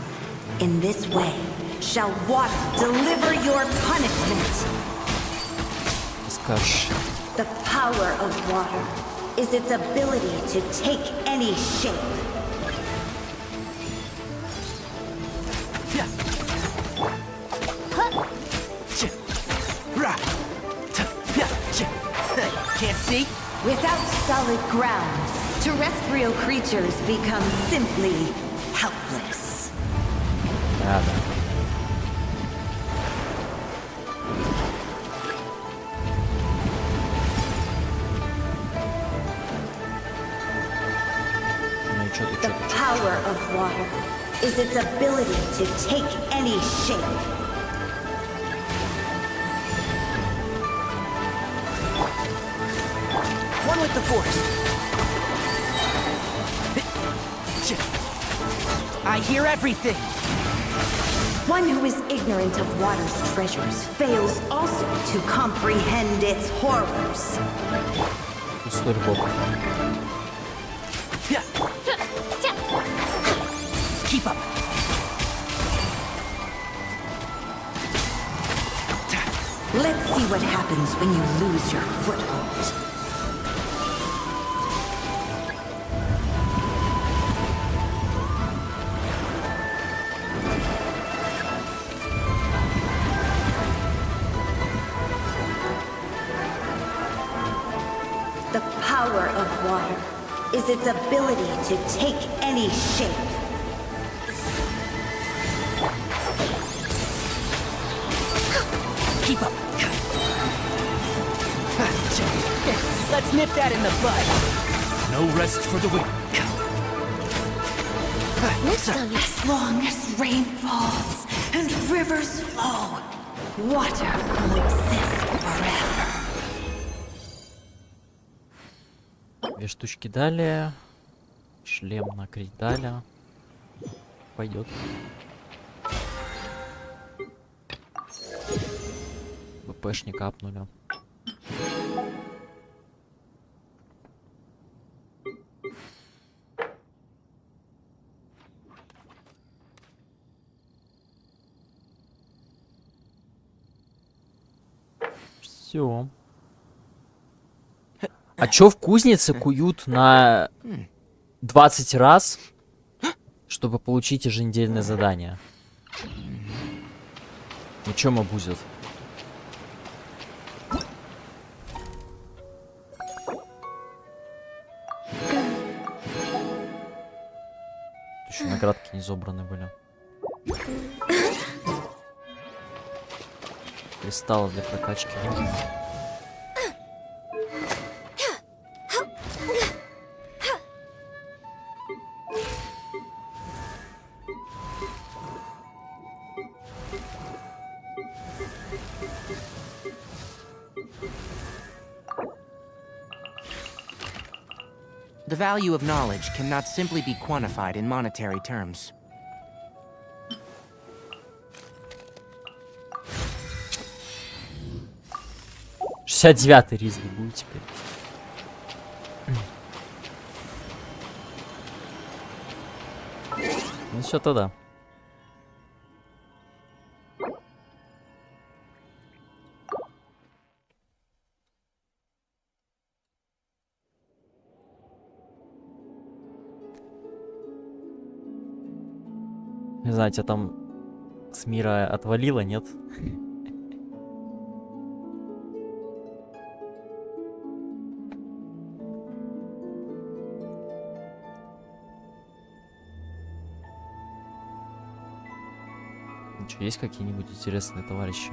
In this way, shall water deliver your punishment. Скажешь. The power of water is its ability to take any shape. Can't see? Without solid ground, terrestrial creatures become simply helpless. Да. Ну и чё ты, The power of water is its ability to take any shape. One with the force. I hear everything. One who is ignorant of water's treasures fails also to comprehend its horrors. Пустой бог. Keep up. Let's see what happens when you lose your foothold. The power of water is its ability to take any shape. Keep up. Let's nip that in the bud. No rest for the weak. As long as rain falls and rivers flow, water will exist forever. Две штучки дали. Шлем накрыть дали. Пойдет. ВПшник апнули. Все. А чё в кузнице куют на 20 раз, чтобы получить еженедельное задание? Ничем обузят. Еще наградки не забраны были. Кристаллы для прокачки. The value of knowledge cannot simply be quantified in monetary terms. Й ризли будет теперь. Ну все тогда. Не знаю, тебя там с мира отвалило, нет? Ну чё, есть какие-нибудь интересные товарищи?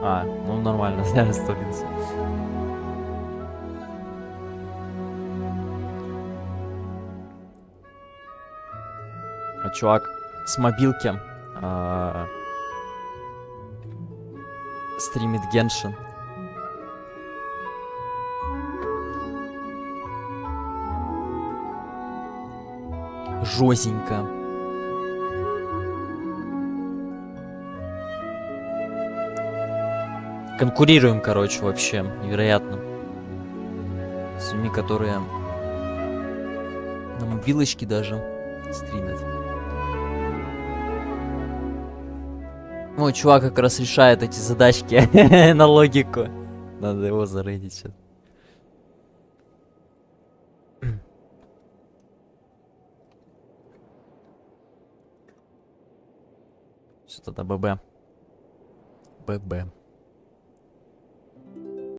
А, ну нормально, я расступился. А чувак с мобилки стримит Genshin. Жёстенько. Конкурируем, короче, вообще. Невероятно. С людьми, которые на мобилочке даже стримят. Ой, чувак как раз решает эти задачки на логику. Надо его зарейдить сейчас. Все тогда ББ. ББ.